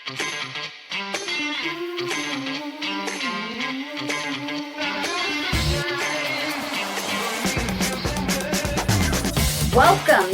Welcome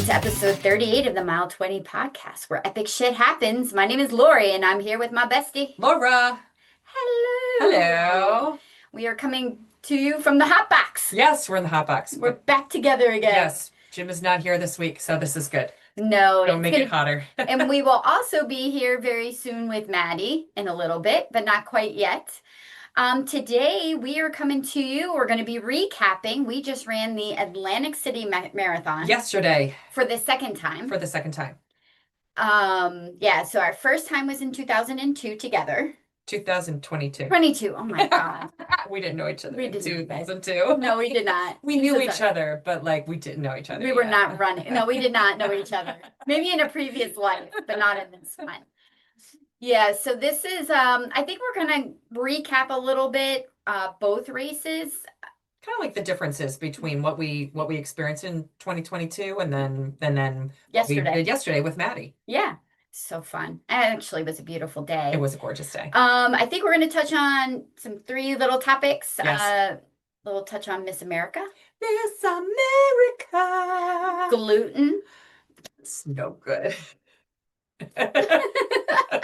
to episode 38 of the Mile 20 podcast, where epic shit happens. My name is Lori, and I'm here with my bestie, Laura. Hello. Hello. We are coming to you from the hot box. Yes, we're in the hot box. We're back together again. Yes, Jim is not here this week, so this is good. No, Don't make it hotter. And we will also be here very soon with Madi in a little bit, but not quite yet. Today we are coming to you. We're going to be recapping. We just ran the Atlantic City Marathon Yesterday. For the second time. Yeah, so our first time was in 2002 together. 2022. 22. Oh my God. We didn't know each other We in didn't. 2002. No, we did not. We knew each other, but like we didn't know each other. We were not running. No, we did not know each other. Maybe in a previous life, but not in this one. Yeah, so this is I think we're gonna recap a little bit both races. Kind of like the differences between what we experienced in 2022 and then yesterday. What we did yesterday with Madi. Yeah, so fun. It actually was a beautiful day. It was a gorgeous day. I think we're gonna touch on some 3 little topics. Yes. Little touch on Miss America. Miss America. Gluten. It's no good.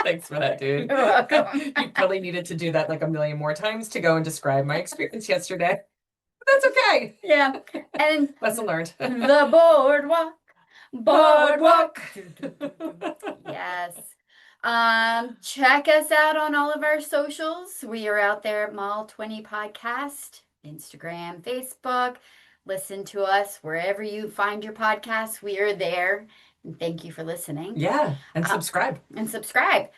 Thanks for that, dude. You're welcome. You probably needed to do that like a million more times to go and describe my experience yesterday. But that's okay. Yeah. And lesson learned. The boardwalk. Boardwalk. Yes. Check us out on all of our socials. We are out there at Mile 20 Podcast, Instagram, Facebook. Listen to us wherever you find your podcasts. We are there. And thank you for listening. Yeah, and subscribe. Beverage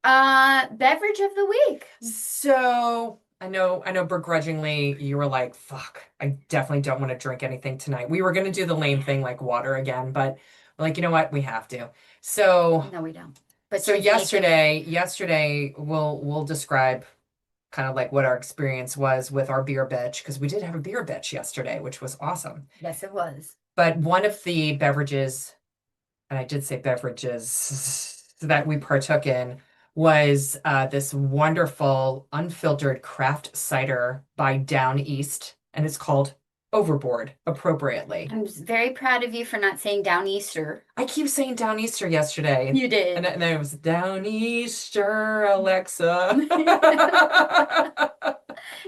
of the week. So I know begrudgingly you were like, fuck, I definitely don't want to drink anything tonight. We were gonna do the lame thing like water again, but like, you know what? We have to. So no, we don't. But so yesterday we'll describe kind of like what our experience was with our beer bitch, because we did have a beer bitch yesterday, which was awesome. Yes, it was. But one of the beverages, and I did say beverages that we partook in, was this wonderful unfiltered craft cider by Down East, and it's called Overboard, appropriately. I'm very proud of you for not saying Down Easter. I keep saying Down Easter yesterday. You did. And then it was Down Easter, Alexa.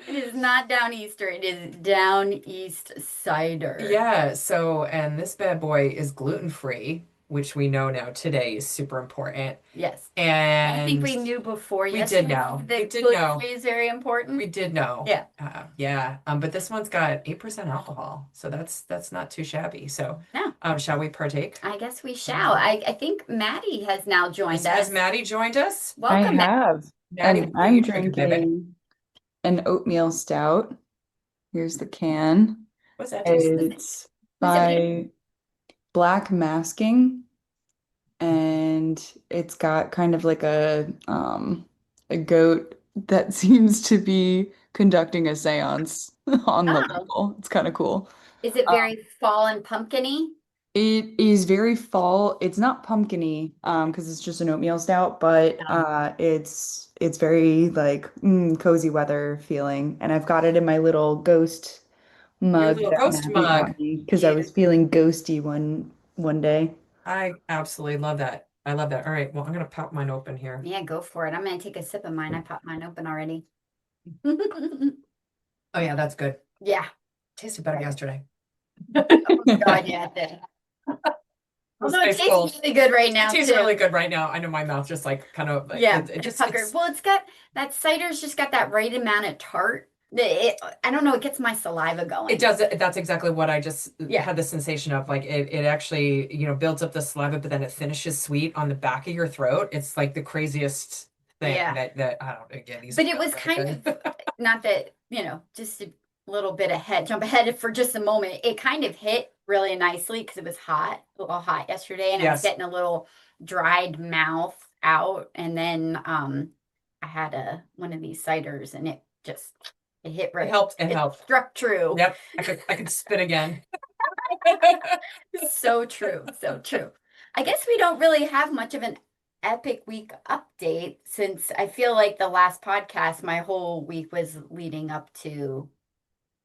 It is not Down Easter. It is Down East cider. Yeah. So, and this bad boy is gluten-free, which we know now today is super important. Yes. And I think we knew before. We did know. That gluten-free is very important. We did know. Yeah. Yeah. But this one's got 8% alcohol, so that's not too shabby. So, no. Shall we partake? I guess we shall. I think Madi has now joined us. Has Madi joined us? Welcome. I have. Madi, And I'm drinking an oatmeal stout. Here's the can. What's that? It's by Black Masking, and it's got kind of like a goat that seems to be conducting a seance on the label. It's kind of cool. Is it very fall and pumpkin-y? It is very fall. It's not pumpkin-y, because it's just an oatmeal stout, but it's very like cozy weather feeling. And I've got it in my little ghost mug. Your little ghost mug. Because I was feeling ghosty one day. I absolutely love that. I love that. All right. Well, I'm gonna pop mine open here. Yeah, go for it. I'm gonna take a sip of mine. I popped mine open already. Oh yeah, that's good. Yeah. Tasted better yesterday. Oh God, yeah, it did. Although it tastes really good right now. It tastes really good right now. I know my mouth just like kind of it just puckered. Well, it's got that cider's just got that right amount of tart. I don't know, it gets my saliva going. It does. That's exactly what I just had the sensation of. Like it actually, builds up the saliva, but then it finishes sweet on the back of your throat. It's like the craziest thing that I don't again. But it was kind of not that, just a little bit jump ahead for just a moment. It kind of hit really nicely because it was a little hot yesterday, and I was getting a little dried mouth out. And then I had one of these ciders, and it hit right. It helped. Struck true. Yep. I could spit again. So true. So true. I guess we don't really have much of an epic week update since I feel like the last podcast, my whole week was leading up to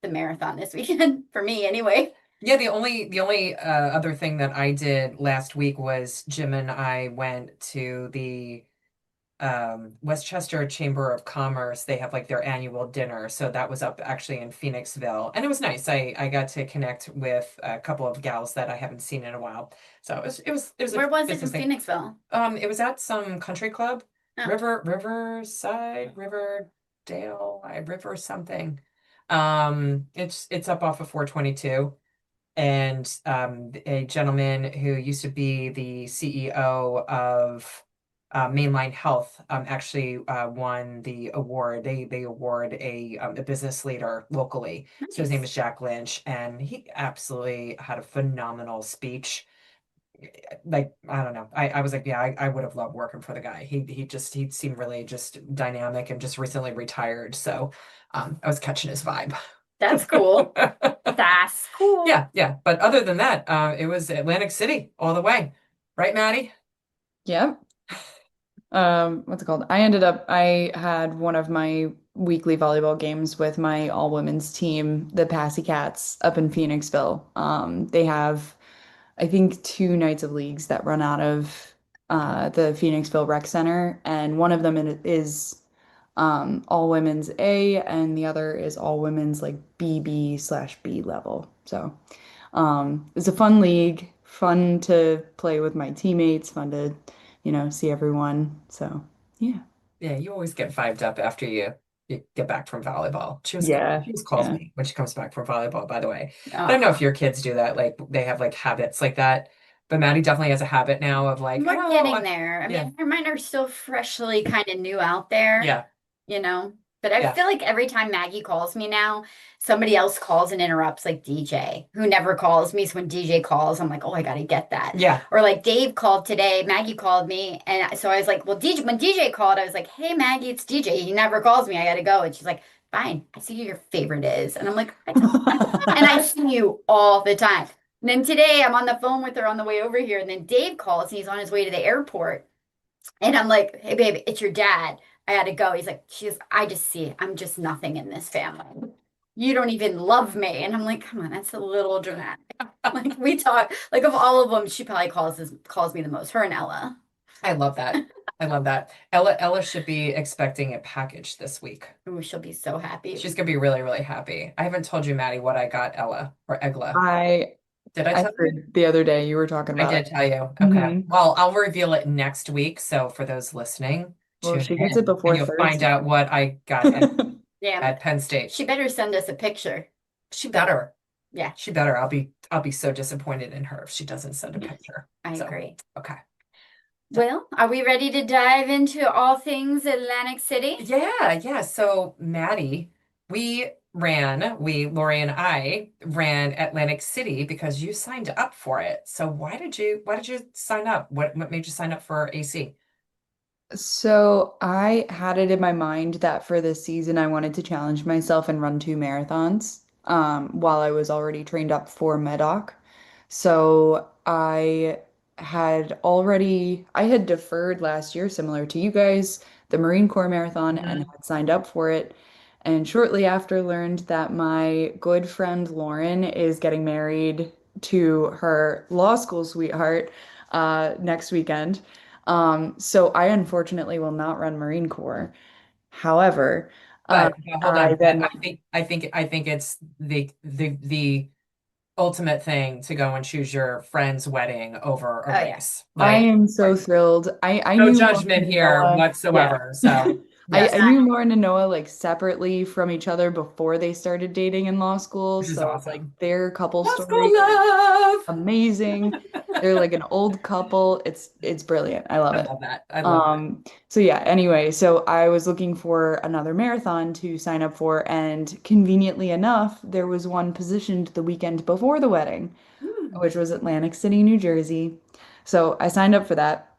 the marathon this weekend for me anyway. Yeah, the only other thing that I did last week was Jim and I went to the Westchester Chamber of Commerce. They have like their annual dinner. So that was up actually in Phoenixville. And it was nice. I got to connect with a couple of gals that I haven't seen in a while. So it was a Where was it in business thing. Phoenixville? It was at some country club, Oh, Riverside, Riverdale, River something. It's up off of 422. And a gentleman who used to be the CEO of Mainline Health actually won the award. They award a business leader locally. So his name nice. is Jack Lynch, and he absolutely had a phenomenal speech. Like, I don't know. I was like, yeah, I would have loved working for the guy. He seemed really just dynamic and just recently retired. So I was catching his vibe. That's cool. That's cool. Yeah, yeah. But other than that, it was Atlantic City all the way. Right, Maddie? Yep. What's it called? I had one of my weekly volleyball games with my all women's team, the Passy Cats, up in Phoenixville. They have, I think, two nights of leagues that run out of the Phoenixville Rec Center, and one of them is all women's A, and the other is all women's like BB/B level. So it's a fun league, fun to play with my teammates, fun to, see everyone. So yeah. Yeah, you always get vibed up after you get back from volleyball. Yeah. She always calls Yeah. me when she comes back from volleyball, by the way. I don't know if Oh, your kids do that, like they have like habits like that. But Maddie definitely has a habit now of like, we're oh, getting there. I yeah, mean, mine are still freshly kind of new out there, yeah, you know. But I yeah, feel like every time Maggie calls me now, somebody else calls and interrupts, like DJ, who never calls me. So when DJ calls, I'm like, oh, I got to get that. yeah, Or like Dave called today, Maggie called me. And so I was like, well, DJ, when DJ called, I was like, hey, Maggie, it's DJ. He never calls me. I got to go. And she's like, fine. I see who your favorite is. And I'm like, I don't. And I see you all the time. And then today I'm on the phone with her on the way over here. And then Dave calls and he's on his way to the airport. And I'm like, hey, babe, it's your dad. I gotta go. He's like, I just see, I'm just nothing in this family. You don't even love me. And I'm like, come on, that's a little dramatic. Like we talk, like of all of them, she probably calls me the most, her and Ella. I love that. I love that. Ella should be expecting a package this week. Ooh, she'll be so happy. She's gonna be really, really happy. I haven't told you, Maddie, what I got Ella or Egla. I Did I I tell you? heard the other day you were talking I about did it. tell you. Okay. Hmm. Well, I'll reveal it next week. So for those listening, Well, if tune she gets it in and before you'll find Thursday. out what I got Yeah. at Penn State. She better send us a picture. She better. Yeah, She better. I'll be so disappointed in her if she doesn't send a picture. I So, agree. okay. Well, are we ready to dive into all things Atlantic City? Yeah, yeah. So Maddie, Lorri and I ran Atlantic City because you signed up for it. So why did you sign up? What made you sign up for AC? So I had it in my mind that for this season I wanted to challenge myself and run two marathons while I was already trained up for Medoc. So I had deferred last year, similar to you guys, the Marine Corps Marathon and Mhm. had signed up for it. And shortly after learned that my good friend Lauren is getting married to her law school sweetheart next weekend. So I unfortunately will not run Marine Corps. However, But hold I on. But then I think it's the ultimate thing to go and choose your friend's wedding over a Oh yeah, race. I Like, am so thrilled. I no knew Lauren judgment and here Noah. Yeah. whatsoever. So I yes, not knew Lauren and Noah like separately from each other before they started dating in law school. which is So like awesome. their couple Law story school love. amazing. They're like an old couple. It's brilliant. I love I it. love that. I love that. So yeah, anyway, so I was looking for another marathon to sign up for, and conveniently enough, there was one positioned the weekend before the wedding, Hmm. which was Atlantic City, New Jersey. So I signed up for that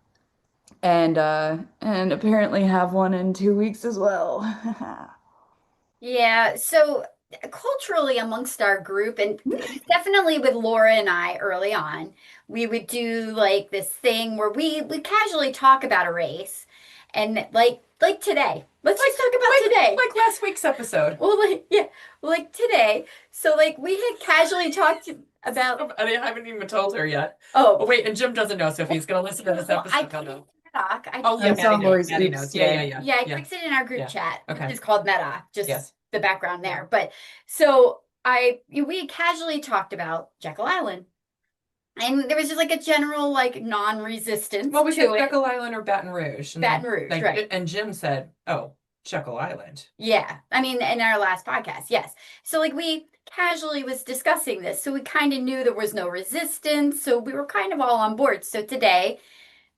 and apparently have one in 2 weeks as well. Yeah, so culturally amongst our group, and definitely with Laura and I early on, we would do like this thing where we casually talk about a race, and like today. Let's just talk about today. Like last week's episode. Well, like yeah, like today. So like we had casually talked about. I haven't even told her yet. Oh, Oh wait, and Jim doesn't know, so if he's gonna listen to this well, I episode, he'll know. talk. Oh I yeah, saw Maddie knows. Lori's Maddie oops knows. today. Yeah, I fixed it in our group Yeah. chat. Okay. It's called Meta, just Yes. the background there. But so we casually talked about Jekyll Island. And there was just like a general like non-resistance Well, we to said it. Jekyll Island or Baton Rouge. And Baton Rouge, like, right. And Jim said, oh, Jekyll Island. Yeah. I mean, in our last podcast, yes. So like we casually was discussing this. So we kind of knew there was no resistance. So we were kind of all on board. So today,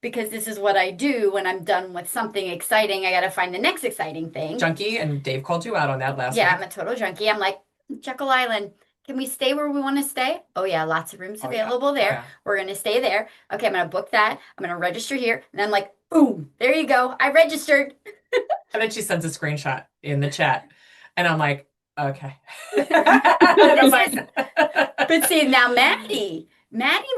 because this is what I do when I'm done with something exciting, I got to find the next exciting thing. Junkie, and Dave called you out on that last Yeah, week. I'm a total junkie. I'm like, Jekyll Island, can we stay where we want to stay? Oh yeah, lots of rooms available there. Yeah. We're gonna stay there. Okay, I'm gonna book that. I'm gonna register here. And then like, boom, there you go. I registered. And then she sends a screenshot in the chat. And I'm like, okay. But see, now Maddie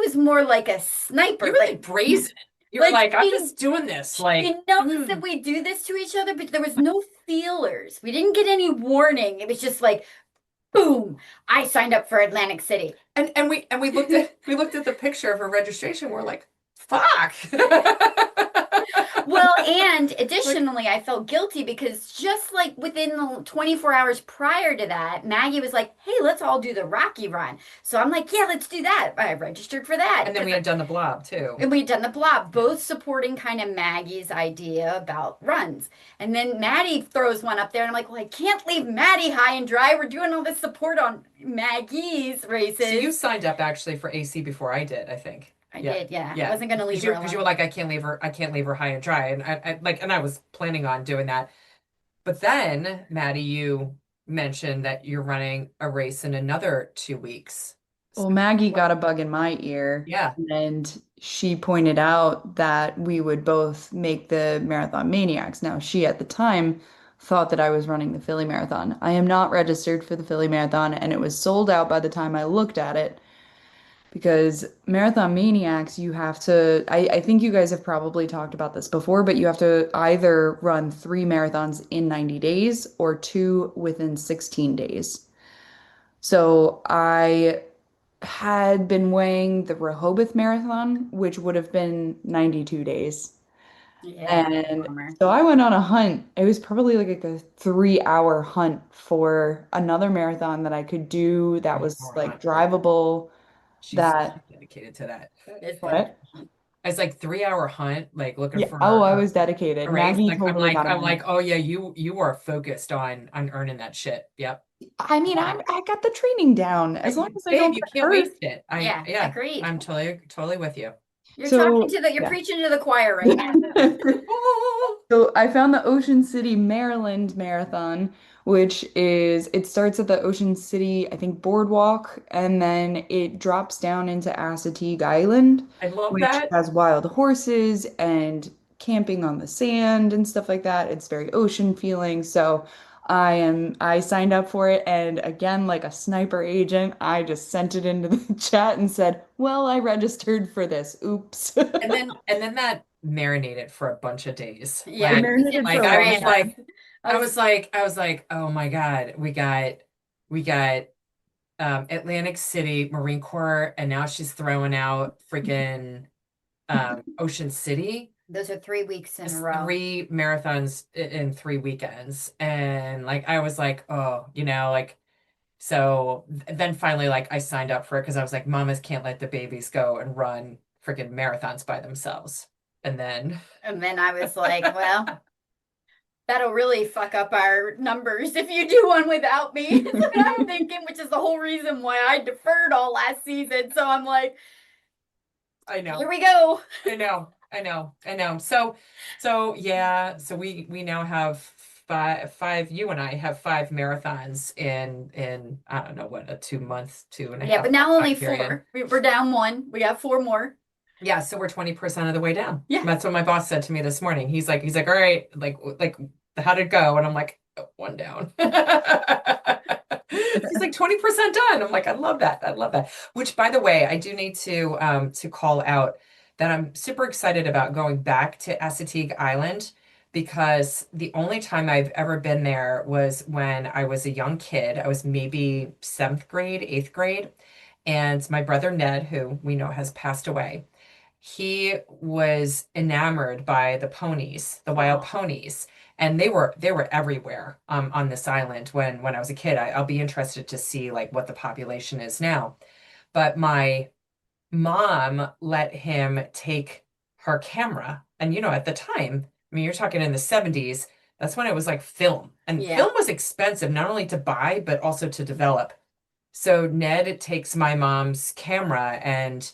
was more like a sniper. You're really like, brazen. You're like, I'm she- just doing this. Like, She knows that we do this to each other, but there was no feelers. We didn't get any warning. It was just like, boom, I signed up for Atlantic City. and we looked at the picture of her registration. We're like, fuck. Well, and additionally, I felt guilty because just like within the 24 hours prior to that, Maggie was like, hey, let's all do the Rocky Run. So I'm like, yeah, let's do that. I registered for that. And then we had done the blob too. And we'd done the blob, both supporting kind of Maggie's idea about runs. And then Maddie throws one up there, and I'm like, well, I can't leave Maddie high and dry. We're doing all this support on Maggie's races. So you signed up actually for AC before I did, I think. I did, yeah. I wasn't gonna leave her alone. Because you were like, I can't leave her high and dry. And I was planning on doing that. But then, Maddie, you mentioned that you're running a race in another 2 weeks. Well, Maggie got a bug in my ear. Yeah. And she pointed out that we would both make the Marathon Maniacs. Now, she at the time thought that I was running the Philly Marathon. I am not registered for the Philly Marathon, and it was sold out by the time I looked at it. Because Marathon Maniacs, you have to, I think you guys have probably talked about this before, but you have to either run 3 marathons in 90 days or 2 within 16 days. So I had been weighing the Rehoboth Marathon, which would have been 92 days. Yeah, And bummer. so I went on a hunt. It was probably like a 3-hour hunt for another marathon that I could do that was like drivable. She's That dedicated to that. what? It's like 3-hour hunt, like looking Yeah. for Oh, I was dedicated. a race. Maggie Like, totally got I'm on. like, oh yeah, you are focused on earning that shit. Yep. I mean, I got the training down as long as I Babe, don't you get can't hurt. waste it. Yeah, agreed. I'm totally with you. You're So, you're yeah. preaching to the choir right now. So I found the Ocean City, Maryland Marathon, which is, it starts at the Ocean City, I think Boardwalk, and then it drops down into Assateague Island, I love which that. has wild horses and camping on the sand and stuff like that. It's very ocean feeling. So I signed up for it, and again, like a sniper agent, I just sent it into the chat and said, well, I registered for this. Oops. And then that marinated for a bunch of days. Yeah, It marinated Like for a I long was time. like, I was like, oh my God, we got Atlantic City Marine Corps, and now she's throwing out freaking Ocean City. those are 3 weeks in It's a row. 3 marathons in 3 weekends. And like I was like, oh, like so then finally like I signed up for it because I was like, mamas can't let the babies go and run freaking marathons by themselves. And then I was like, well, that'll really fuck up our numbers if you do one without me. That's what I'm thinking, which is the whole reason why I deferred all last season. So I'm like, I know. here we go. I know. So yeah, so we now have five, you and I have 5 marathons in I don't know what, a 2.5 Yeah, but now only time period. 4. We're down 1. We got 4 more. Yeah, so we're 20% of the way down. Yeah. That's what my boss said to me this morning. He's like, all right, like how'd it go? And I'm like, 1 down. He's like 20% done. I'm like, I love that. I love that. Which, by the way, I do need to call out that I'm super excited about going back to Assateague Island because the only time I've ever been there was when I was a young kid. I was maybe seventh grade, eighth grade, and my brother Ned, who we know has passed away, he was enamored by the ponies, the wild Oh. ponies, and they were everywhere on this island when I was a kid. I'll be interested to see like what the population is now. But my mom let him take her camera, and at the time, I mean, you're talking in the 70s. That's when it was like film, and Yeah. film was expensive not only to buy but also to develop. So Ned takes my mom's camera and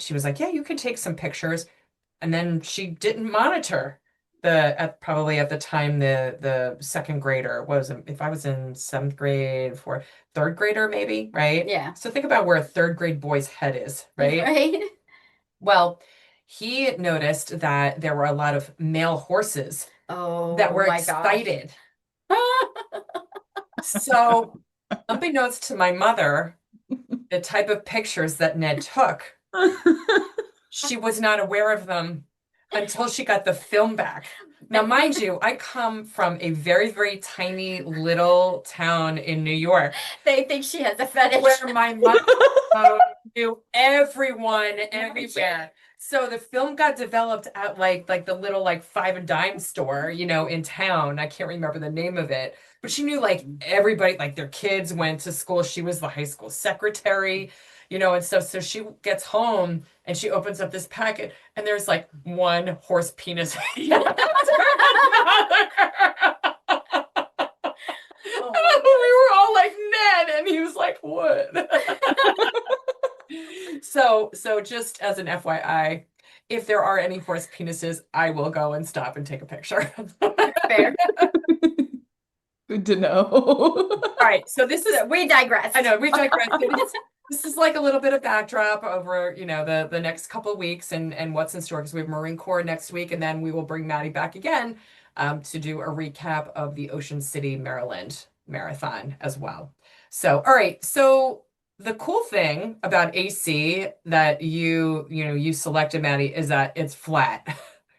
she was like, "Yeah, you can take some pictures." And then she didn't monitor probably at the time the second grader was, if I was in seventh grade, for third grader maybe, right? Yeah. So think about where a third grade boy's head is, right? Right? Well, he noticed that there were a lot of male horses Oh that were my gosh. excited. So, unbeknownst to my mother, the type of pictures that Ned took, she was not aware of them until she got the film back. Now, mind you, I come from a very, very tiny little town in New York They think she has a fetish. where my mother knew everyone everywhere. So the film got developed at like the little like five and dime store, in town. I can't remember the name of it, but she knew like everybody, like their kids went to school. She was the high school secretary, and so she gets home and she opens up this packet and there's like one horse penis after another. We were all like, Ned, and he was like, what? So just as an FYI, if there are any horse penises, I will go and stop and take a picture. Fair. Good to know. All right, so this is, We digress. I know we digress. This is like a little bit of backdrop over, the next couple of weeks and what's in store, because we have Marine Corps next week, and then we will bring Maddie back again to do a recap of the Ocean City, Maryland marathon as well. So, all right, so the cool thing about AC that you selected, Maddie, is that it's flat,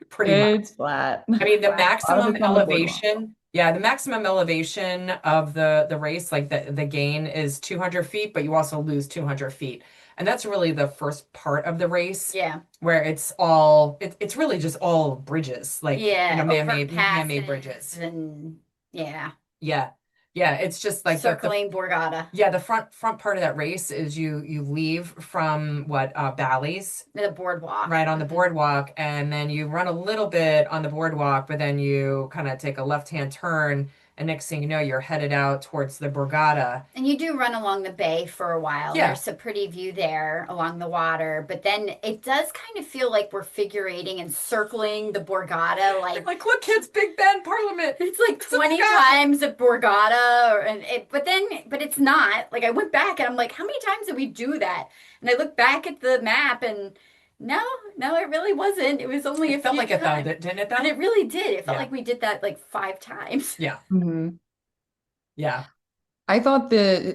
pretty much. It's flat. I mean, the Flat. A lot of maximum it's on the boardwalk. elevation, yeah, the maximum elevation of the race, like the gain is 200 feet, but you also lose 200 feet. And that's really the first part of the race Yeah. where it's really just all bridges, like, Yeah. man-made bridges. Overpasses and yeah. Yeah. Yeah, it's just like the Circling Borgata. yeah, the front part of that race is you leave from Bally's, The boardwalk. right on the boardwalk, and then you run a little bit on the boardwalk, but then you kind of take a left-hand turn, and next thing you know, you're headed out towards the Borgata. And you do run along the bay for a while. Yeah. There's a pretty view there along the water, but then it does kind of feel like we're figure eighting and circling the Borgata, Like, look, kids, Big Ben Parliament. it's like 20 times a Borgata, but it's not. Like I went back and I'm like, how many times did we do that? And I look back at the map and no, it really wasn't. It was only a It felt few like it though, times. didn't it though? And it really did. It felt Yeah. like we did that like 5 times. Yeah. Mhm. Yeah. I thought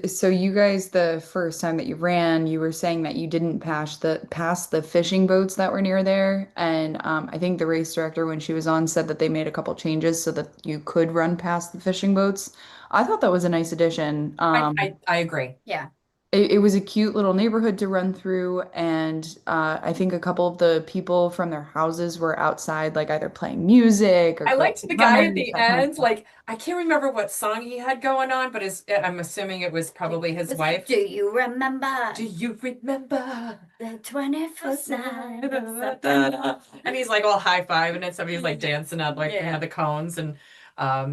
so you guys, the first time that you ran, you were saying that you didn't pass the fishing boats that were near there. And I think the race director, when she was on, said that they made a couple changes so that you could run past the fishing boats. I thought that was a nice addition. I agree. Yeah. It was a cute little neighborhood to run through, and I think a couple of the people from their houses were outside, like either playing music or I liked the guy at runners, the that kind of end. stuff. Like, I can't remember what song he had going on, but I'm assuming it was probably his Was wife. it, do you remember Do you remember? the 21st night of September? And he's like all high fiving and stuff. He's like dancing up like Yeah. the cones, and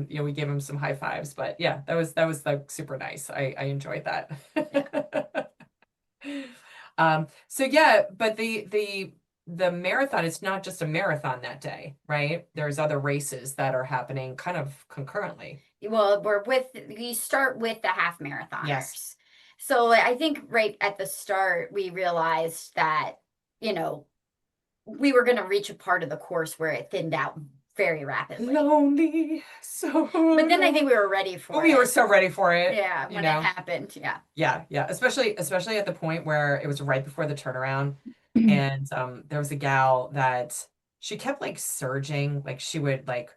we gave him some high fives. But yeah, that was like super nice. I enjoyed that. So yeah, but the marathon, it's not just a marathon that day, right? There's other races that are happening kind of concurrently. Well, we start with the half marathoners. Yes. So I think right at the start, we realized that, we were going to reach a part of the course where it thinned out very rapidly. Lonely. So. But then I think we were ready for we it. were so ready for it. Yeah, you when know. it happened. Yeah. Yeah. Especially at the point where it was right before the turnaround. And there was a gal that she kept like surging, like she would like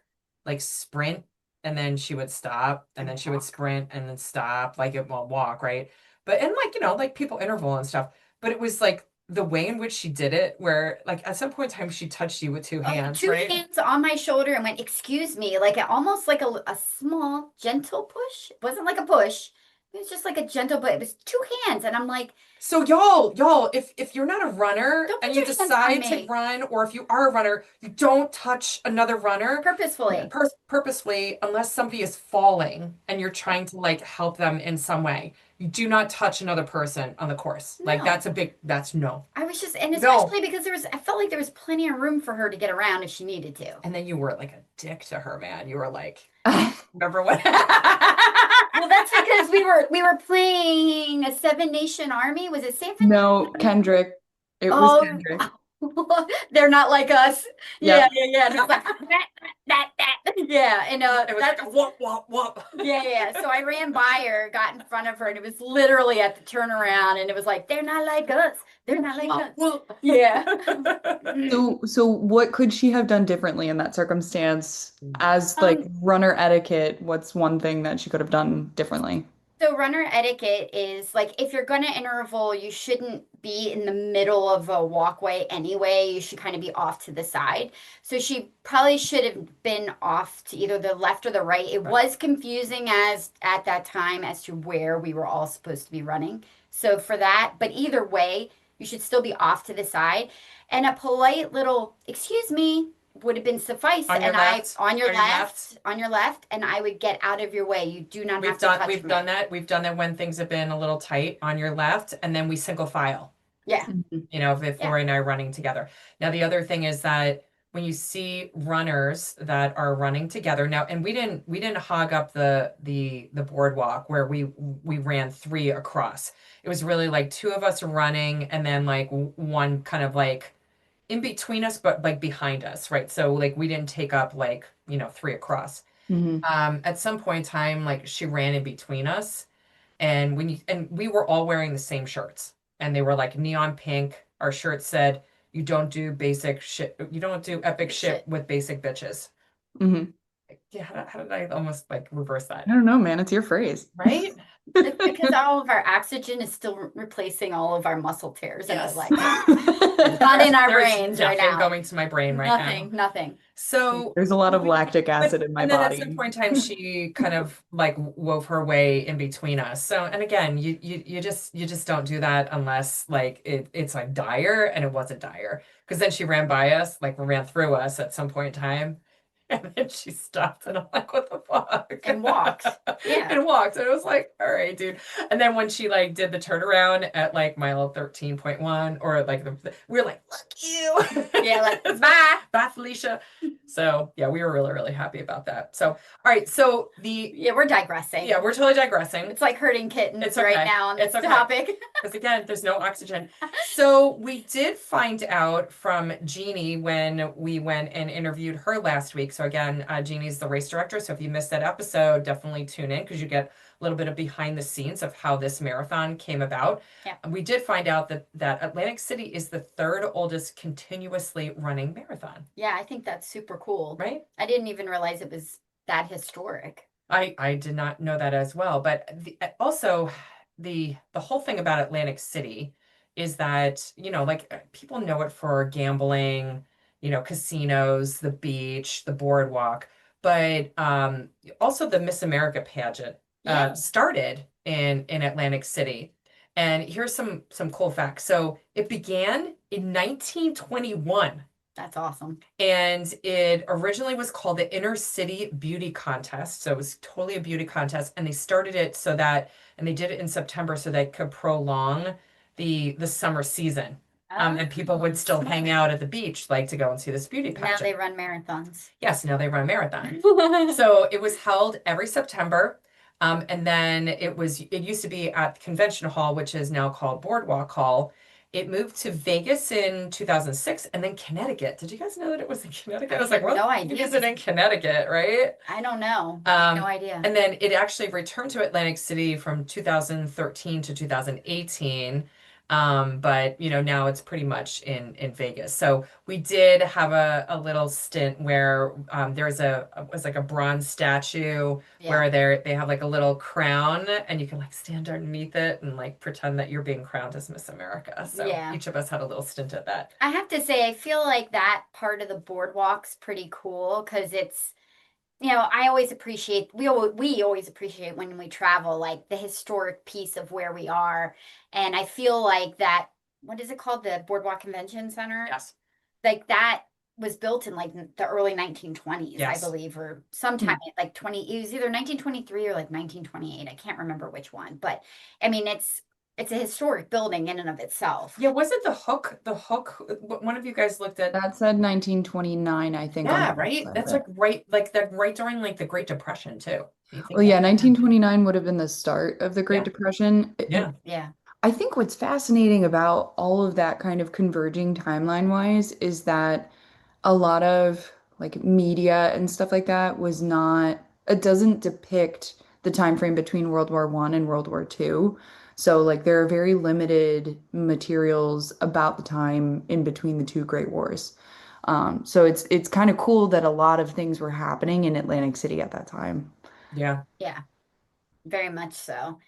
sprint and then she would stop and then she would sprint and then stop, like it will walk, right? But and like, like people interval and stuff. But it was like the way in which she did it, where like at some point in time she touched you with two hands, Two right? hands on my shoulder and went, "Excuse me," like almost like a small, gentle push. It wasn't like a push. It was just like a gentle, but it was two hands. And I'm like, So y'all, if you're not a runner don't and put you your hands on decide to me run, or if you are a runner, you don't touch another runner purposefully. purposefully unless somebody is falling and you're trying to like help them in some way. You do not touch another person on the course. Like No. that's no. I was just, and No. especially because I felt like there was plenty of room for her to get around if she needed to. And then you were like a dick to her, man. You were like, remember what? Well, that's because we were playing a Seven Nation Army. Was it Seven? No, Kendrick. It was Oh, Kendrick. they're not like us. Yep. Yeah. And it was like that. Yeah, and It was like that's a whoop, whoop, whoop. yeah. So I ran by her, got in front of her, and it was literally at the turnaround, and it was like, they're not like us. They're not like us. Whoop. Yeah. So what could she have done differently in that circumstance as like runner etiquette? What's one thing that she could have done differently? So runner etiquette is like if you're going to interval, you shouldn't be in the middle of a walkway anyway. You should kind of be off to the side. So she probably should have been off to either the left or the right. It was confusing as at that time as to where we were all supposed to be running. So for that, but either way, you should still be off to the side. And a polite little "excuse me" would have been suffice. On your And left. on your On your left, on your left, and I would get out of your way. You do not have to touch We've me. done that. We've done that when things have been a little tight on your left, and then we single file. Yeah. If Lori and I are running together. Now the other thing is that when you see runners that are running together now, and we didn't hog up the boardwalk where we ran three across. It was really like two of us running and then like one kind of like in between us, but like behind us, right? So like we didn't take up like, three across. At some point in time, like she ran in between us, and we were all wearing the same shirts, and they were like neon pink. Our shirt said, "You don't do basic shit. You don't do epic shit with basic bitches." Mm-hmm. Yeah, how did I almost like reverse that? I don't know, man. It's your phrase. Right? It's because all of our oxygen is still replacing all of our muscle tears in our Yes. legs. It's not in our There's brains right nothing now. going to my brain right now. Nothing. So There's a lot of lactic acid in my and then body. at some point in time, she kind of like wove her way in between us. So, and again, you just don't do that unless like it's like dire, and it wasn't dire because then she ran by us, like ran through us at some point in time. And then she stopped, and I'm like, what the fuck? And walked. Yeah. And walked. And it was like, all right, dude. And then when she like did the turnaround at like mile 13.1, or like we were like, fuck you. Yeah, like bye, Felicia. So yeah, we were really, really happy about that. So all right, so we're digressing. Yeah, we're totally digressing. It's like herding kittens It's okay. right now on this It's okay. topic. Because again, there's no oxygen. So we did find out from Jeannie when we went and interviewed her last week. So again, Jeannie's the race director. So if you missed that episode, definitely tune in because you get a little bit of behind the scenes of how this marathon came about. Yeah. And we did find out that Atlantic City is the third oldest continuously running marathon. Yeah, I think that's super cool. Right? I didn't even realize it was that historic. I did not know that as well. But also the whole thing about Atlantic City is that, like people know it for gambling, casinos, the beach, the boardwalk, but also the Miss America pageant started in Atlantic City. And here's some cool facts. So it began in 1921. That's awesome. And it originally was called the Inner City Beauty Contest. So it was totally a beauty contest. And they started it and they did it in September so they could prolong the summer season. And people would still hang out at the beach, like to go and see this beauty pageant. Now they run marathons. Yes, now they run marathons. So it was held every September. And then it used to be at the Convention Hall, which is now called Boardwalk Hall. It moved to Vegas in 2006 and then Connecticut. Did you guys know that it was in Connecticut? I was like, had what no the fuck idea. is it in Connecticut, right? I don't know. I had no Um, idea. and then it actually returned to Atlantic City from 2013 to 2018. But now it's pretty much in Vegas. So we did have a little stint where there's was like a bronze statue Yeah. where they have like a little crown and you can like stand underneath it and like pretend that you're being crowned as Miss America. So Yeah. each of us had a little stint at that. I have to say, I feel like that part of the boardwalk's pretty cool because I always appreciate we always appreciate when we travel, like the historic piece of where we are. And I feel like that, what is it called? The Boardwalk Convention Center? Yes. Like that was built in like the early 1920s, I Yes. believe, or sometime like 20, it was either 1923 or like 1928. I can't remember which one, but I mean, it's a historic building in and of itself. Yeah, was it the Hook? The Hook, one of you guys looked at. That said 1929, I think, on Yeah, the right. outside of That's it. like that right during like the Great Depression too. You think Well, yeah, that? 1929 would have been the start of the Great Yeah, Depression. yeah, Yeah. I think what's fascinating about all of that kind of converging timeline-wise is that a lot of like media and stuff like that was not, it doesn't depict the time frame between World War One and World War Two. So like there are very limited materials about the time in between the two great wars. So it's kind of cool that a lot of things were happening in Atlantic City at that time. yeah, Yeah. Very much so.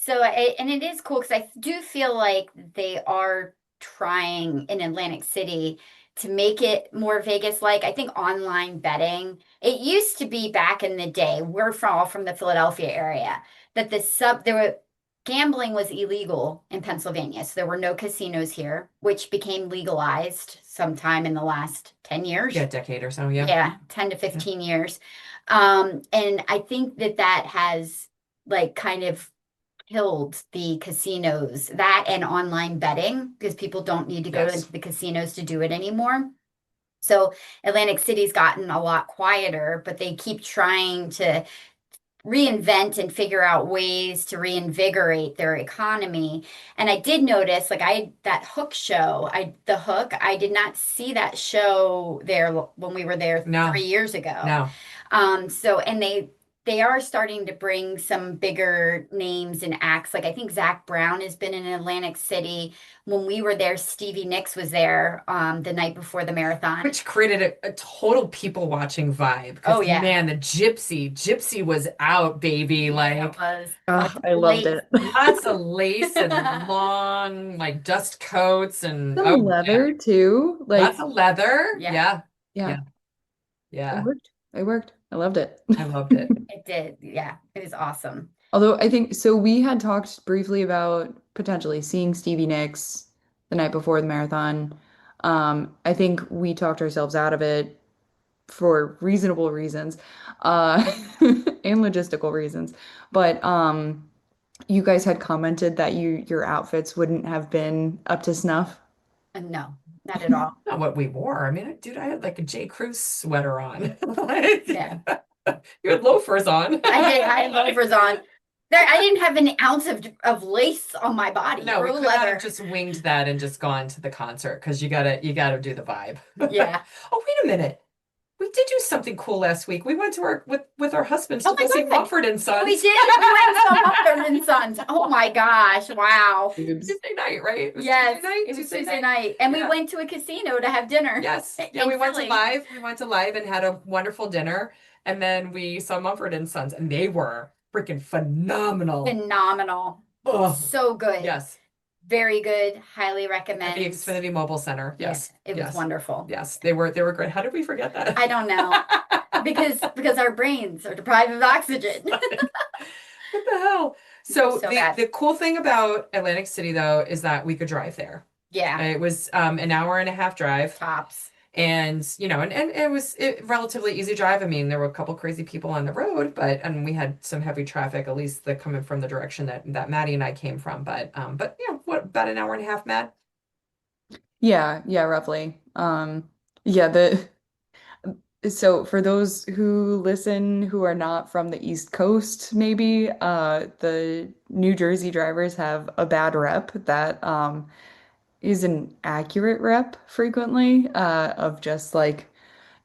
And it is cool because I do feel like they are trying in Atlantic City to make it more Vegas-like. I think online betting, it used to be back in the day, all from the Philadelphia area, that gambling was illegal in Pennsylvania. So there were no casinos here, which became legalized sometime in the last 10 years. yeah, a decade or so. Yeah, Yeah, 10 to 15 years. And I think that has like kind of killed the casinos, that and online betting, because people don't need to go yes, into the casinos to do it anymore. So Atlantic City's gotten a lot quieter, but they keep trying to reinvent and figure out ways to reinvigorate their economy. And I did notice, like that Hook show, the Hook, I did not see that show there when we were there no, 3 years ago. no, And they are starting to bring some bigger names and acts. Like I think Zach Brown has been in Atlantic City. When we were there, Stevie Nicks was there the night before the marathon. which created a total people watching vibe. Oh Because yeah. man, the gypsy was out, baby. Like It was. I loved Lace. it. lots of lace and long like dust coats and The oh yeah, leather too. Like, lots of leather. Yeah. Yeah, yeah, yeah, it yeah. worked. It worked. I loved it. I loved it. It did. Yeah. It was awesome. Although I think so we had talked briefly about potentially seeing Stevie Nicks the night before the marathon. I think we talked ourselves out of it for reasonable reasons, uh, and logistical reasons. But you guys had commented that your outfits wouldn't have been up to snuff. No, not at all. Not what we wore. I mean, dude, I had like a J. Crew sweater on. Like, Yeah. you had loafers on. I had loafers on. There, I didn't have an ounce of lace on my body No, or we could not leather. have just winged that and just gone to the concert because you gotta do the vibe. Yeah. Oh, wait a minute. We did do something cool last week. We went to our with our husbands Oh to my go see God. Mumford and Sons. We did. We went to Mumford and Sons. Oh my gosh. Wow. Boobs. Tuesday night, right? It was Yes. Tuesday night. It was Tuesday night. And we Yeah. went to a casino to have dinner. Yes. Yeah, in we went to Philly. live. We went to live and had a wonderful dinner. And then we saw Mumford and Sons, and they were freaking phenomenal. Phenomenal. Ugh. So good. Yes. Very good. Highly At recommend. the Xfinity Mobile Center. Yes. It was Yes. wonderful. Yes. They were great. How did we forget that? I don't know. Because our brains are deprived of oxygen. What the hell? So So bad. the cool thing about Atlantic City though is that we could drive there. Yeah. It was an hour and a half drive. Tops. And and it was relatively easy drive. I mean, there were a couple crazy people on the road, and we had some heavy traffic, at least the coming from the direction that Maddie and I came from. But yeah, what about an hour and a half, Matt? Yeah, yeah, roughly. Yeah, so for those who listen who are not from the East Coast, maybe, the New Jersey drivers have a bad rep that is an accurate rep frequently of just like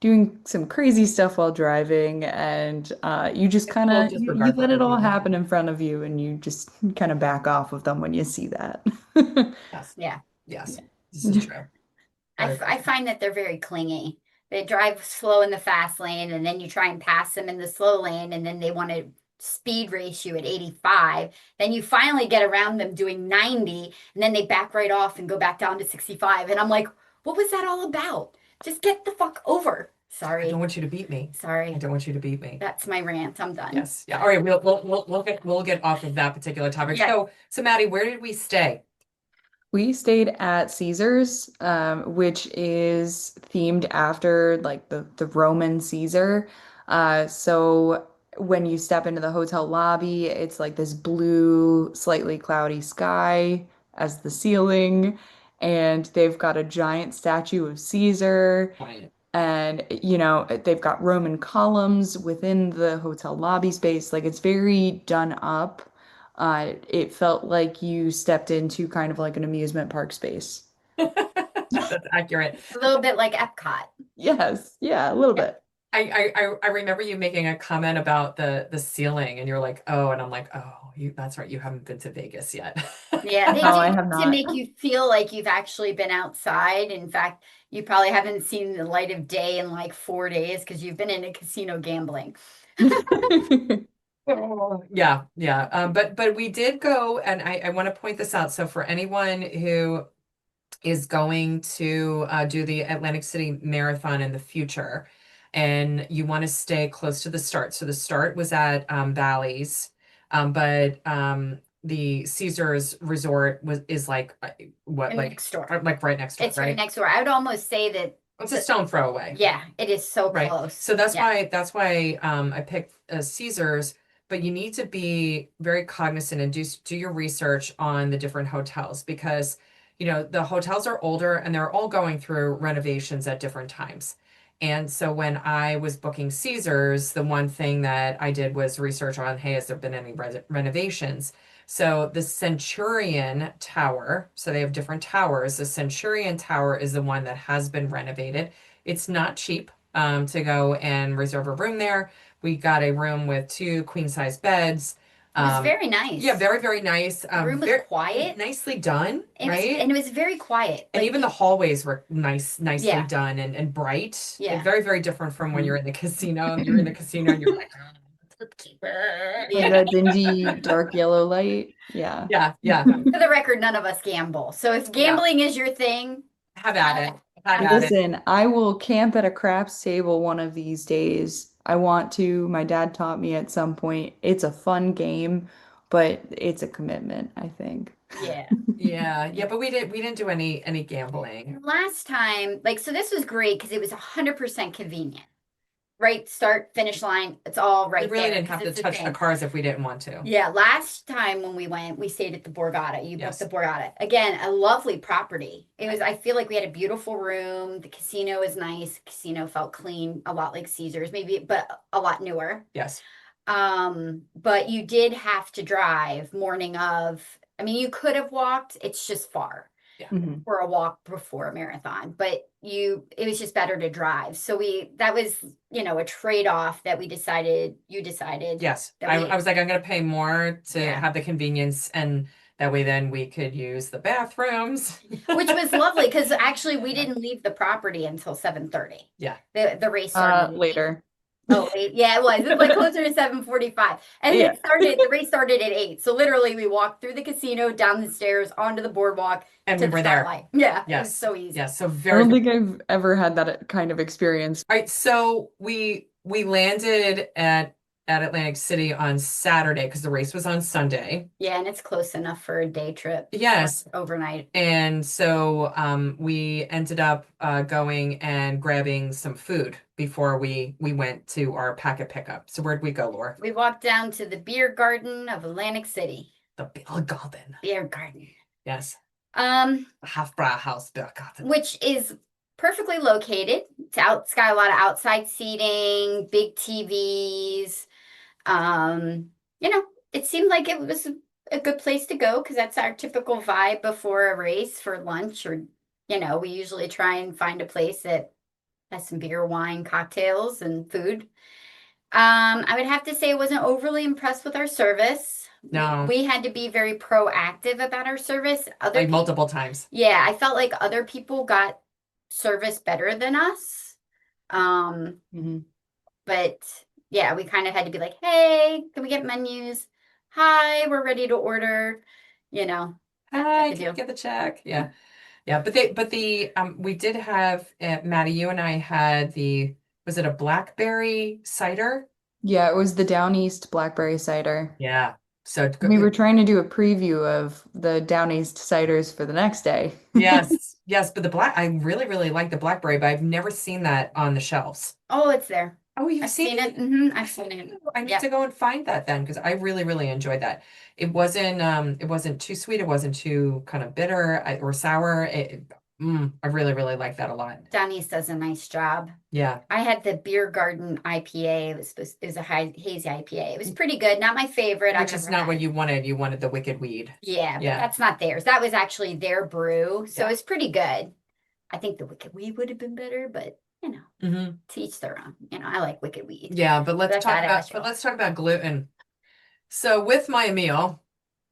doing some crazy stuff while driving, and you just It's a kind little of you disregard for let it other all people. happen in front of you, and you just kind of back off of them when you see that. Yes. Yeah. Yes. This is true. Very I true. find that they're very clingy. They drive slow in the fast lane, and then you try and pass them in the slow lane, and then they want to speed race you at 85. Then you finally get around them doing 90, and then they back right off and go back down to 65. And I'm like, what was that all about? Just get the fuck over. I don't Sorry. want you to beat me. I Sorry. don't want you to beat me. That's my rant. I'm done. Yes. Yeah. All right. We'll get off of that particular topic. Yeah. So Maddie, where did we stay? We stayed at Caesar's, which is themed after like the Roman Caesar. So when you step into the hotel lobby, it's like this blue, slightly cloudy sky as the ceiling, and they've got a giant statue of Caesar. Quiet. And they've got Roman columns within the hotel lobby space. Like it's very done up. It felt like you stepped into kind of like an amusement park space. That's accurate. A little bit like Epcot. Yes, yeah, a little bit. I remember you making a comment about the ceiling, and you're like, oh, and I'm like, oh, that's right, you haven't been to Vegas yet. Yeah, they No, do I have to not. make you feel like you've actually been outside. In fact, you probably haven't seen the light of day in like 4 days because you've been in a casino gambling. Oh, yeah, yeah. But we did go, and I want to point this out. So for anyone who is going to do the Atlantic City Marathon in the future, and you want to stay close to the start. So the start was at Bally's, but the Caesars Resort is like what, And like next door. like right next door, It's right right? next door. I would almost say that, It's a stone throw away. yeah, it is so Right. close. So that's Yeah. why I picked Caesars, but you need to be very cognizant and do your research on the different hotels, because the hotels are older and they're all going through renovations at different times. And so when I was booking Caesars, the one thing that I did was research on, hey, has there been any renovations? So the Centurion Tower, so they have different towers. The Centurion Tower is the one that has been renovated. It's not cheap to go and reserve a room there. We got a room with two queen size beds. It was very nice. Yeah, very, very nice. The room was Very quiet. nicely done, And right? it was very quiet. And Like, even the hallways were nicely Yeah. done and bright. Yeah. Like very, very different from when you're in the casino. You're in the casino and you're like, Like that dingy dark yellow light. Yeah. yeah. For the record, none of us gamble. So if gambling is your thing, Have at it. Have at it. Listen, I will camp at a craps table one of these days. I want to. My dad taught me at some point. It's a fun game, but it's a commitment, I think. yeah. Yeah, but we didn't do any gambling. Last time, so this was great because it was 100% convenient. Right, start, finish line, it's all right We really there didn't 'cause have to it's a touch the thing. cars if we didn't want to. Yeah, last time when we went, we stayed at the Borgata. You Yes. booked the Borgata. Again, a lovely property. I feel like we had a beautiful room. The casino is nice. Casino felt clean, a lot like Caesars, maybe, but a lot newer. Yes. But you did have to drive morning of. I mean, you could have walked. It's just far Mhm. for a walk before a marathon, but it was just better to drive. So that was, a trade-off that you decided. Yes. That I was like, I'm gonna pay more to Yeah. have the convenience, and that way then we could use the bathrooms. Which was lovely because actually we didn't leave the property until 7:30. Yeah. The race started at 8. Later. Oh, 8. Yeah, it was. It was like closer to 7:45. And Yeah. the race started at 8. So literally we walked through the casino, down the stairs, onto the boardwalk, And to we the were start there. line. Yeah. It Yes. was so easy. Yes. So I very don't good. think I've ever had that kind of experience. All right, so we landed at Atlantic City on Saturday because the race was on Sunday. Yeah, and it's close enough for a day trip. Yes. Overnight. And so we ended up going and grabbing some food before we went to our packet pickup. So where'd we go, Laura? We walked down to the beer garden of Atlantic City. The Beer Garden. Beer garden. Yes. Um, The Hofbrauhaus Beer Garden. which is perfectly located. It's got a lot of outside seating, big TVs. It seemed like it was a good place to go because that's our typical vibe before a race for lunch, or we usually try and find a place that has some beer, wine, cocktails, and food. I would have to say I wasn't overly impressed with our service. No, We had to be very proactive about our service. Other like people, multiple times. yeah, I felt like other people got service better than us. Um, Mhm. but yeah, we kind of had to be like, hey, can we get menus? Hi, we're ready to order. That Hi, type of can you deal. get the check? Yeah. Yeah, but we did have Maddie, you and I had was it a blackberry cider? Yeah, it was the Down East blackberry cider. Yeah. So We were trying to do a preview of the Down East ciders for the next day. yes, yes, but I really, really like the blackberry, but I've never seen that on the shelves. Oh, it's there. Oh, you've I've seen seen it? it. I've seen it. I need Yeah. to go and find that then because I really, really enjoyed that. It wasn't too sweet, it wasn't too kind of bitter or sour. I really, really like that a lot. Down East does a nice job. Yeah. I had the Beer Garden IPA. It was a hazy IPA. It was pretty good. Not my favorite. Which is not what you wanted. You wanted the wicked weed. Yeah, but Yeah. that's not theirs. That was actually their brew, so Yeah. it's pretty good. I think the Wicked Weed would have been better, but Mhm. to each their own. I like Wicked Weed. Yeah, but That's out of Asheville. let's talk about gluten. So with my meal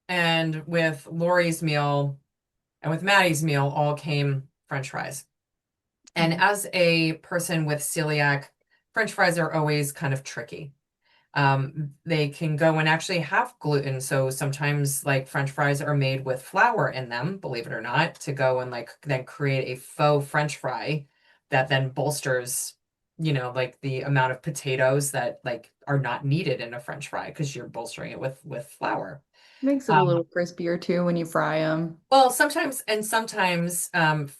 and with Lori's meal and with Maddie's meal all came French fries. And as a person with celiac, French fries are always kind of tricky. They can go and actually have gluten. So sometimes like French fries are made with flour in them, believe it or not, to go and like then create a faux French fry that then bolsters, like the amount of potatoes that like are not needed in a French fry because you're bolstering it with flour. Makes it a little crispier too when you fry them. Well, sometimes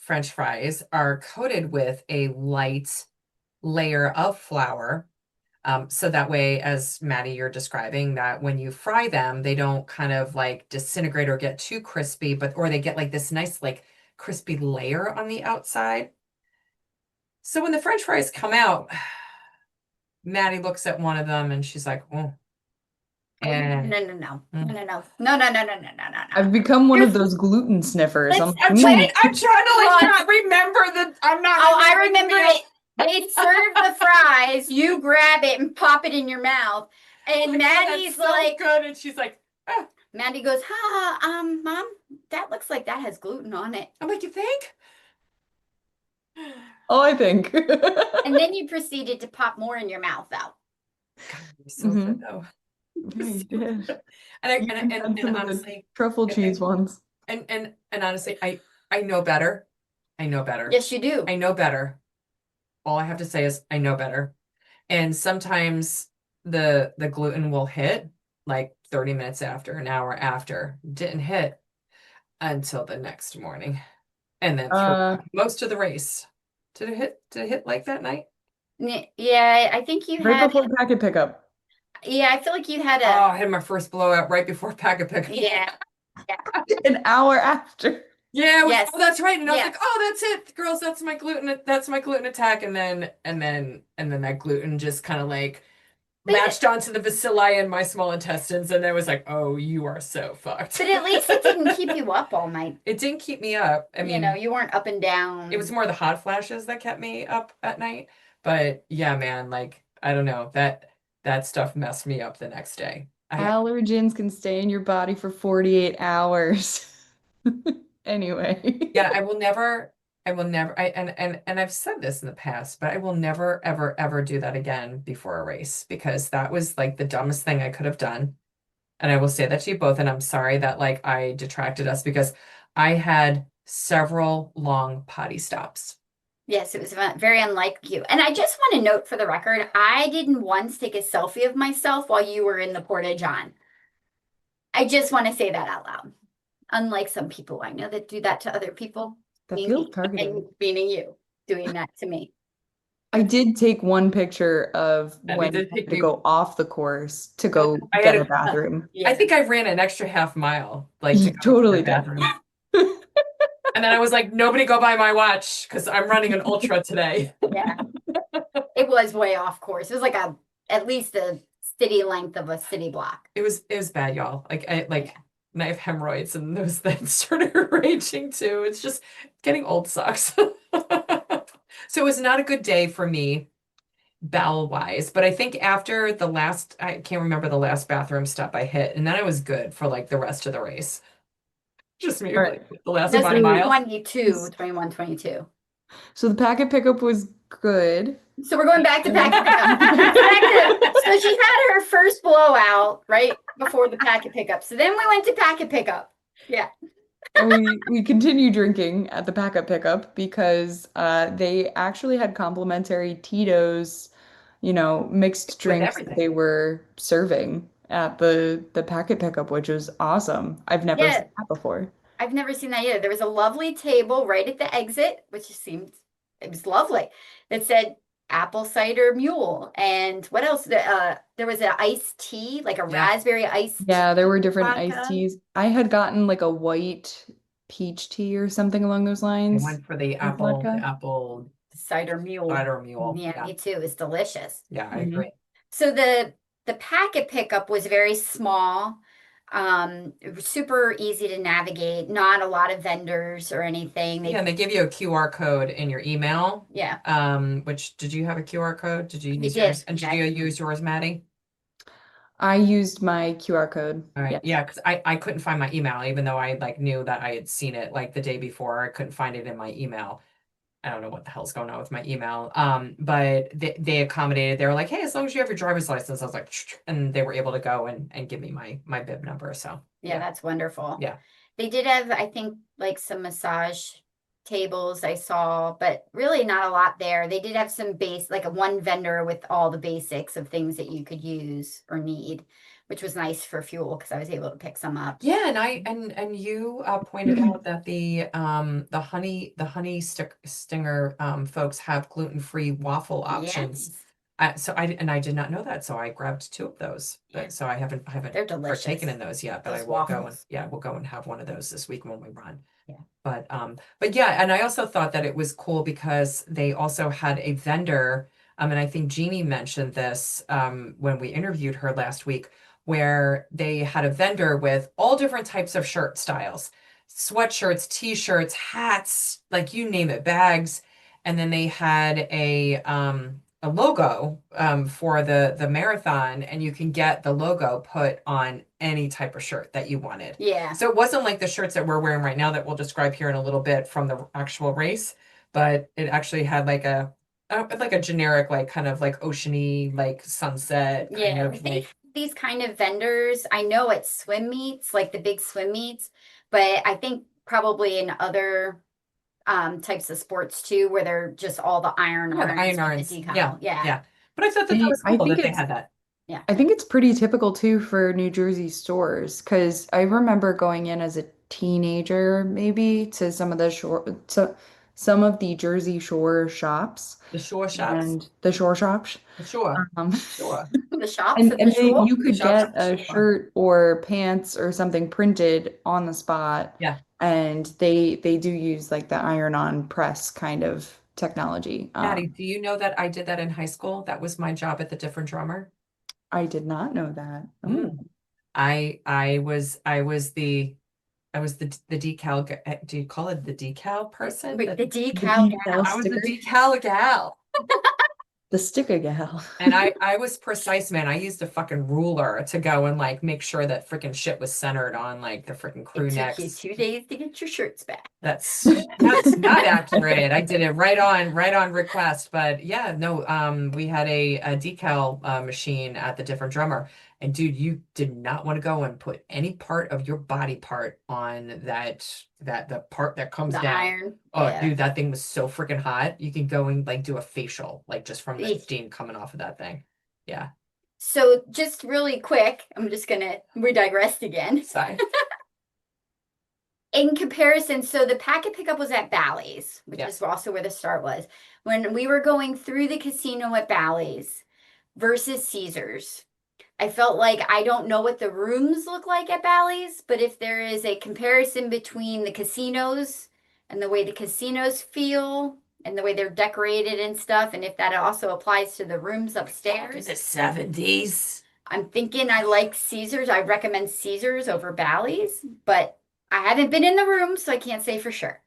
French fries are coated with a light layer of flour. So that way, as Maddie, you're describing, that when you fry them, they don't kind of like disintegrate or get too crispy, or they get like this nice, like crispy layer on the outside. So when the French fries come out, Maddie looks at one of them and she's like, oh, No, and no, no, no, no, no, no, no, no, no, no, no, no, no. I've become one of those gluten sniffers. Let's- I'm trying to like not remember that I'm not. Oh, I remember it. They serve the fries. You grab it and pop it in your mouth, and Like, Maddie's that's so like, good, and she's like, ah. Maddie goes, Mom, that looks like that has gluten on it. I'm like, you think? Oh, I think. And then you proceeded to pop more in your mouth, though. God, you're so good though. Yeah, you did. And You had some of the honestly, truffle cheese ones. and honestly, I know better. I know better. Yes, you do. I know better. All I have to say is I know better. And sometimes the gluten will hit like 30 minutes after, an hour after. Didn't hit until the next morning. And then through most of the race. Did it hit like that night? Yeah, I think you Right had. before packet pickup. Yeah, I feel like you had Oh, a. I had my first blowout right before packet pickup. Yeah. An hour after. Yeah, it was, Yes. oh, that's right. And I was Yeah. like, oh, that's it, girls, that's my gluten attack. And then that gluten just kind of like But- latched onto the bacilli in my small intestines. And I was like, oh, you are so fucked. But at least it didn't keep you up all night. It didn't keep me up. I mean, you weren't up and down. it was more the hot flashes that kept me up at night. But yeah, man, like, I don't know, that stuff messed me up the next day. Allergens can stay in your body for 48 hours. Anyway. Yeah, I will never, and I've said this in the past, but I will never, ever, ever do that again before a race because that was like the dumbest thing I could have done. And I will say that to you both, and I'm sorry that like I detracted us because I had several long potty stops. Yes, it was very unlike you. And I just want to note for the record, I didn't once take a selfie of myself while you were in the Porta John. I just want to say that out loud. Unlike some people I know that do that to other people. That feels targeted. Meaning you doing that to me. I did take one picture of And when we I did had take to you- go off the course to go I get had a bathroom. Yeah. I think I ran an extra half mile, like to go to the Totally did. bathroom. And then I was like, nobody go by my watch because I'm running an ultra today. Yeah. It was way off course. It was like at least a city length of a city block. It was bad, y'all. Like and I have hemorrhoids, and those things started raging too. It's just getting old sucks. So it was not a good day for me bowel wise, but I think after the last, I can't remember the last bathroom step I hit, and then I was good for like the rest of the race. Just maybe All like the last That's 5 miles. 22, 21, 22. So the packet pickup was good. So we're going back to packet pickup. So she had her first blowout right before the packet pickup. So then we went to packet pickup. Yeah. And we continued drinking at the packet pickup because they actually had complimentary Tito's, mixed With drinks that everything. they were serving at the packet pickup, which was awesome. I've never Yeah. seen that before. I've never seen that either. There was a lovely table right at the exit, which it was lovely. That said apple cider mule. And what else? There was an iced tea, like a Yeah. raspberry iced Yeah, there were different iced vodka. teas. I had gotten like a white peach tea or something along those I lines went for the with apple vodka. cider mule. mule. Yeah, Yeah. me too. It's delicious. Yeah, I Mhm. agree. So the packet pickup was very small, it was super easy to navigate, not a lot of vendors or anything. Yeah, and they give you a QR code in your email. Yeah, Which did you have a QR code? Did you I use did. yours? And did you use yours, Maddie? I used my QR code. All right. Yes. Yeah, because I couldn't find my email, even though I like knew that I had seen it like the day before. I couldn't find it in my email. I don't know what the hell's going on with my email. But they accommodated. They were like, hey, as long as you have your driver's license, I was like, and they were able to go and give me my bib number. So Yeah, that's wonderful. yeah. They did have, I think, like some massage tables I saw, but really not a lot there. They did have some like a one vendor with all the basics of things that you could use or need, which was nice for fuel because I was able to pick some up. Yeah, and you pointed out that the honey stinger folks have gluten-free waffle options. Yes. So I did not know that, so I grabbed 2 of those. Yeah. So I haven't They're delicious. partaken in those yet, but Those I will go and waffles. we'll go and have one of those this week when we run. Yeah. But yeah, and I also thought that it was cool because they also had a vendor, and I think Jeannie mentioned this when we interviewed her last week, where they had a vendor with all different types of shirt styles, sweatshirts, t-shirts, hats, like you name it, bags. And then they had a logo for the marathon, and you can get the logo put on any type of shirt that you wanted. Yeah. So it wasn't like the shirts that we're wearing right now that we'll describe here in a little bit from the actual race, but it actually had like a generic, like kind of like oceany, like sunset kind Yeah. of like. These kind of vendors, I know at swim meets, like the big swim meets, but I think probably in other types of sports too, where they're just all the iron Yeah, the iron irons with irons. the decal. Yeah, Yeah. yeah. But I thought that was I cool think that they it's had that. Yeah. I think it's pretty typical too for New Jersey stores because I remember going in as a teenager maybe to some of the Jersey Shore shops The shore shops. and the shore shops. The shore. Um, Sure. The shops at the shore. you The could shops get at the a shore. shirt or pants or something printed on the spot. Yeah. And they do use like the iron-on press kind of technology. Maddie, do you know that I did that in high school? That was my job at the Different Drummer. I did not know that. Oh. Mm. I was the decal. Do you call it the decal person? Wait, the decal decal gal. I was the sticker? decal gal. The sticker gal. And I was precise, man. I used a fucking ruler to go and like make sure that freaking shit was centered on like the freaking crew It took necks. you 2 days to get your shirts back. That's not accurate. I did it right on request. But yeah, no, we had a decal machine at the Different Drummer. And dude, you did not want to go and put any part of your body part on the part that comes The down. iron. Oh, Yeah. dude, that thing was so freaking hot. You can go and like do a facial, like just from the Eek. steam coming off of that thing. Yeah. So just really quick, we digressed again. Sorry. In comparison, so the packet pickup was at Bally's, which Yeah. is also where the start was. When we were going through the casino at Bally's versus Caesars, I felt like I don't know what the rooms look like at Bally's, but if there is a comparison between the casinos and the way the casinos feel and the way they're decorated and stuff, and if that also applies to the rooms upstairs. The 70s. I'm thinking I like Caesars. I recommend Caesars over Bally's, but I haven't been in the room, so I can't say for sure.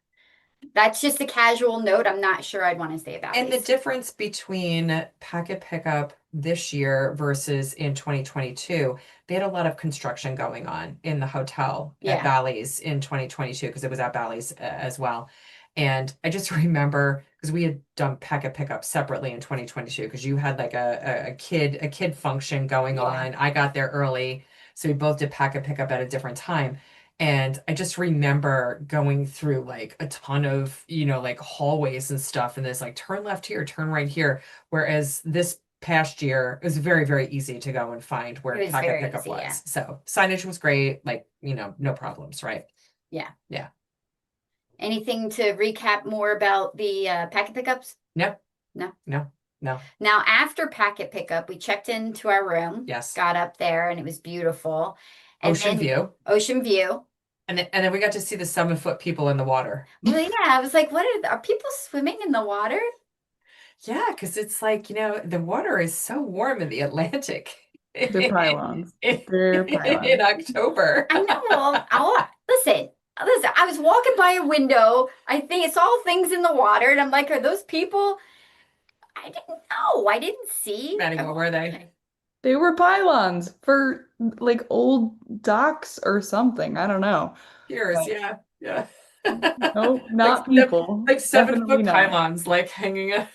That's just a casual note. I'm not sure I'd want to stay at And the Bally's. difference between packet pickup this year versus in 2022, they had a lot of construction going on in the hotel at Yeah. Bally's in 2022 because it was at Bally's as well. And I just remember because we had done packet pickup separately in 2022 because you had like a kid function going Yeah. on. I got there early, so we both did packet pickup at a different time. And I just remember going through like a ton of, like hallways and stuff, and this like turn left here, turn right here. Whereas this past year, it was very, very easy to go and find where It was packet very pickup easy, was. yeah. So signage was great, like, no problems, right? Yeah. Yeah. Anything to recap more about the packet pickups? No, No. no, no. Now, after packet pickup, we checked into our room, Yes. got up there, and it was beautiful. And Ocean then view. ocean view. And then we got to see the 7-foot people in the water. Well, yeah, I was like, are people swimming in the water? Yeah, because it's like, the water is so warm in the Atlantic. They're pylons. in They're pylons. October. I know. Listen, I was walking by a window. I think it's all things in the water, and I'm like, are those people? I didn't know. I didn't see. Maddie, what were they? They were pylons for like old docks or something. I don't know. Piers, But yeah, yeah. no, not people. Like Definitely 7-foot not. pylons, like hanging up.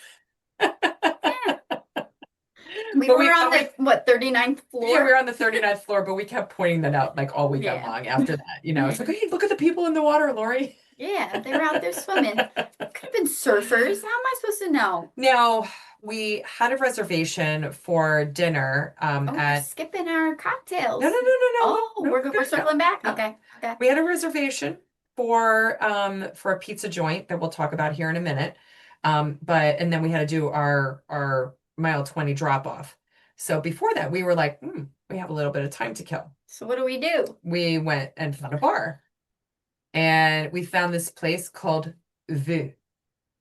We But were on the, what, 39th floor? Yeah, we were on the 39th floor, but we kept pointing that out like all weekend Yeah. long after that. It's like, hey, look at the people in the water, Lori. Yeah, they were out there swimming. Could have been surfers. How am I supposed to know? Now, we had a reservation for dinner Oh, we're at skipping our cocktails. no. Oh, No, we're good. circling back. No. Okay. We had a reservation for a pizza joint that we'll talk about here in a minute. And then we had to do our mile 20 drop off. So before that, we were like, we have a little bit of time to kill. So what do we do? We went and found a bar. And we found this place called Vue.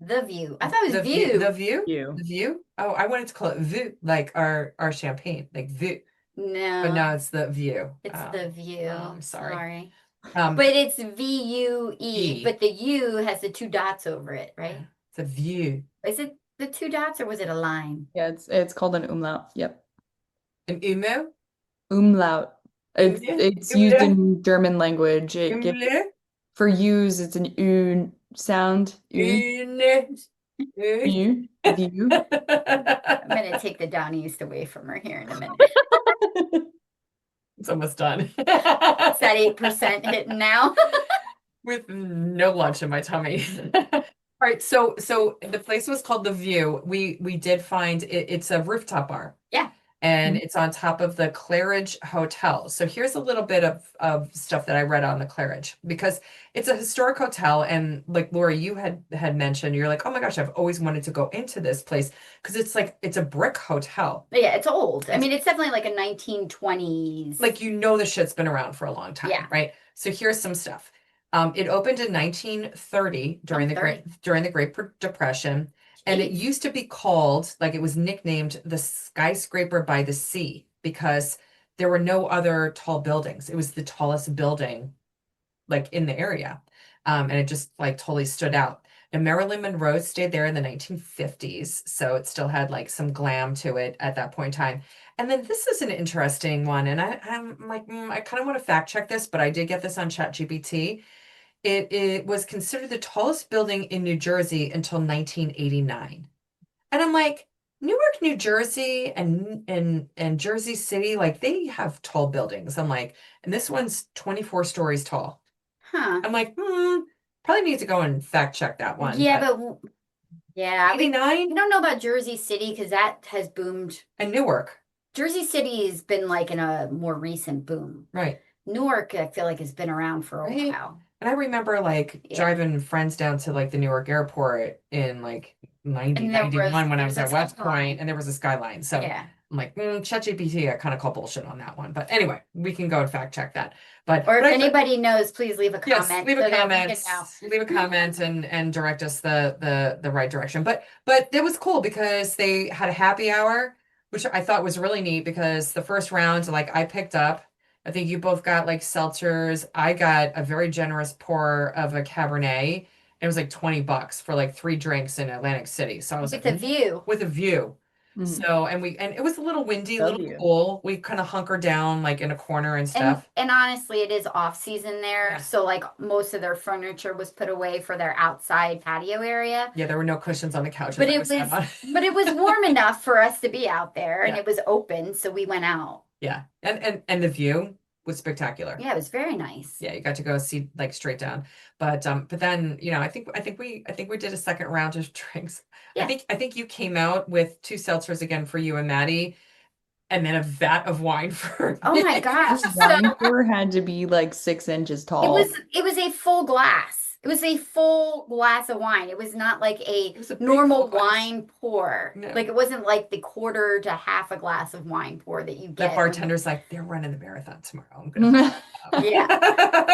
The View. I thought it was The View. The View? You. The View? Oh, I wanted to call it Vue, like our champagne, like Vue. No. But no, it's the View. It's the View. I'm sorry. But it's VUE, E. but the U has the two dots over it, right? It's a View. Is it the two dots or was it a line? Yeah, it's called an umlaut. Yep. An Umo? Umlaut. It's used in German language. For U's, it's an U sound. U. View. View. I'm going to take the Down East away from her here in a minute. It's almost done. It's that 8% hitting now. With no lunch in my tummy. All right, so the place was called The View. We did find it's a rooftop bar. Yeah. And it's on top of the Claridge Hotel. So here's a little bit of stuff that I read on the Claridge because it's a historic hotel. And like Lori, you had mentioned, you're like, oh my gosh, I've always wanted to go into this place because it's a brick hotel. Yeah, it's old. I mean, it's definitely like a 1920s. Like, the shit's been around for a long time, Yeah. right? So here's some stuff. It opened in 1930 during the Great Depression. And it used to be called, like it was nicknamed the skyscraper by the sea because there were no other tall buildings. It was the tallest building like in the area. And it just like totally stood out. And Marilyn Monroe stayed there in the 1950s. So it still had like some glam to it at that point in time. And then this is an interesting one. And I'm like, I kind of want to fact check this, but I did get this on ChatGPT. It was considered the tallest building in New Jersey until 1989. And I'm like, Newark, New Jersey and Jersey City, like they have tall buildings. I'm like, and this one's 24 stories tall. Huh. I'm like, probably need to go and fact check that one. Yeah, but yeah, 89? we don't know about Jersey City because that has boomed. And Newark. Jersey City has been like in a more recent boom. Right. Newark, I feel like, has been around for a Right. while. And I remember like driving friends down to like the Newark airport in like 91 when I was at West Point, and there was a skyline. So Yeah. I'm like, ChatGPT, I kind of call bullshit on that one. But anyway, we can go and fact check that. But Or if I- anybody knows, please leave a comment. Yes, leave a so that we comment. can know. Leave a comment and direct us the right direction. But it was cool because they had a happy hour which I thought was really neat because the first round, like I picked up, I think you both got like seltzers. I got a very generous pour of a Cabernet. It was like $20 for like 3 drinks in Atlantic City. So I was With like, a view. with a view. Mhm. So, and it was a little windy, a little W. cool. We kind of hunkered down like in a corner and stuff. And honestly, it is off season there. Yeah. So like most of their furniture was put away for their outside patio area. Yeah, there were no cushions on the couches. But I it sat on. but it was warm enough for us to be out there and Yeah. it was open, so we went out. Yeah. And the view was spectacular. Yeah, it was very nice. Yeah, you got to go see like straight down. But then, I think we did a second round of drinks. Yeah. I think you came out with 2 seltzers again for you and Maddie, and then a vat of wine for Oh me. my gosh. The So wine pour had to be like 6 inches tall. it was a full glass. It was a full glass of wine. It was not like a was a big normal full glass. wine pour. No. Like it wasn't like the quarter to half a glass of wine pour that you The get. when- bartender's like, they're running the marathon tomorrow. I'm gonna Yeah,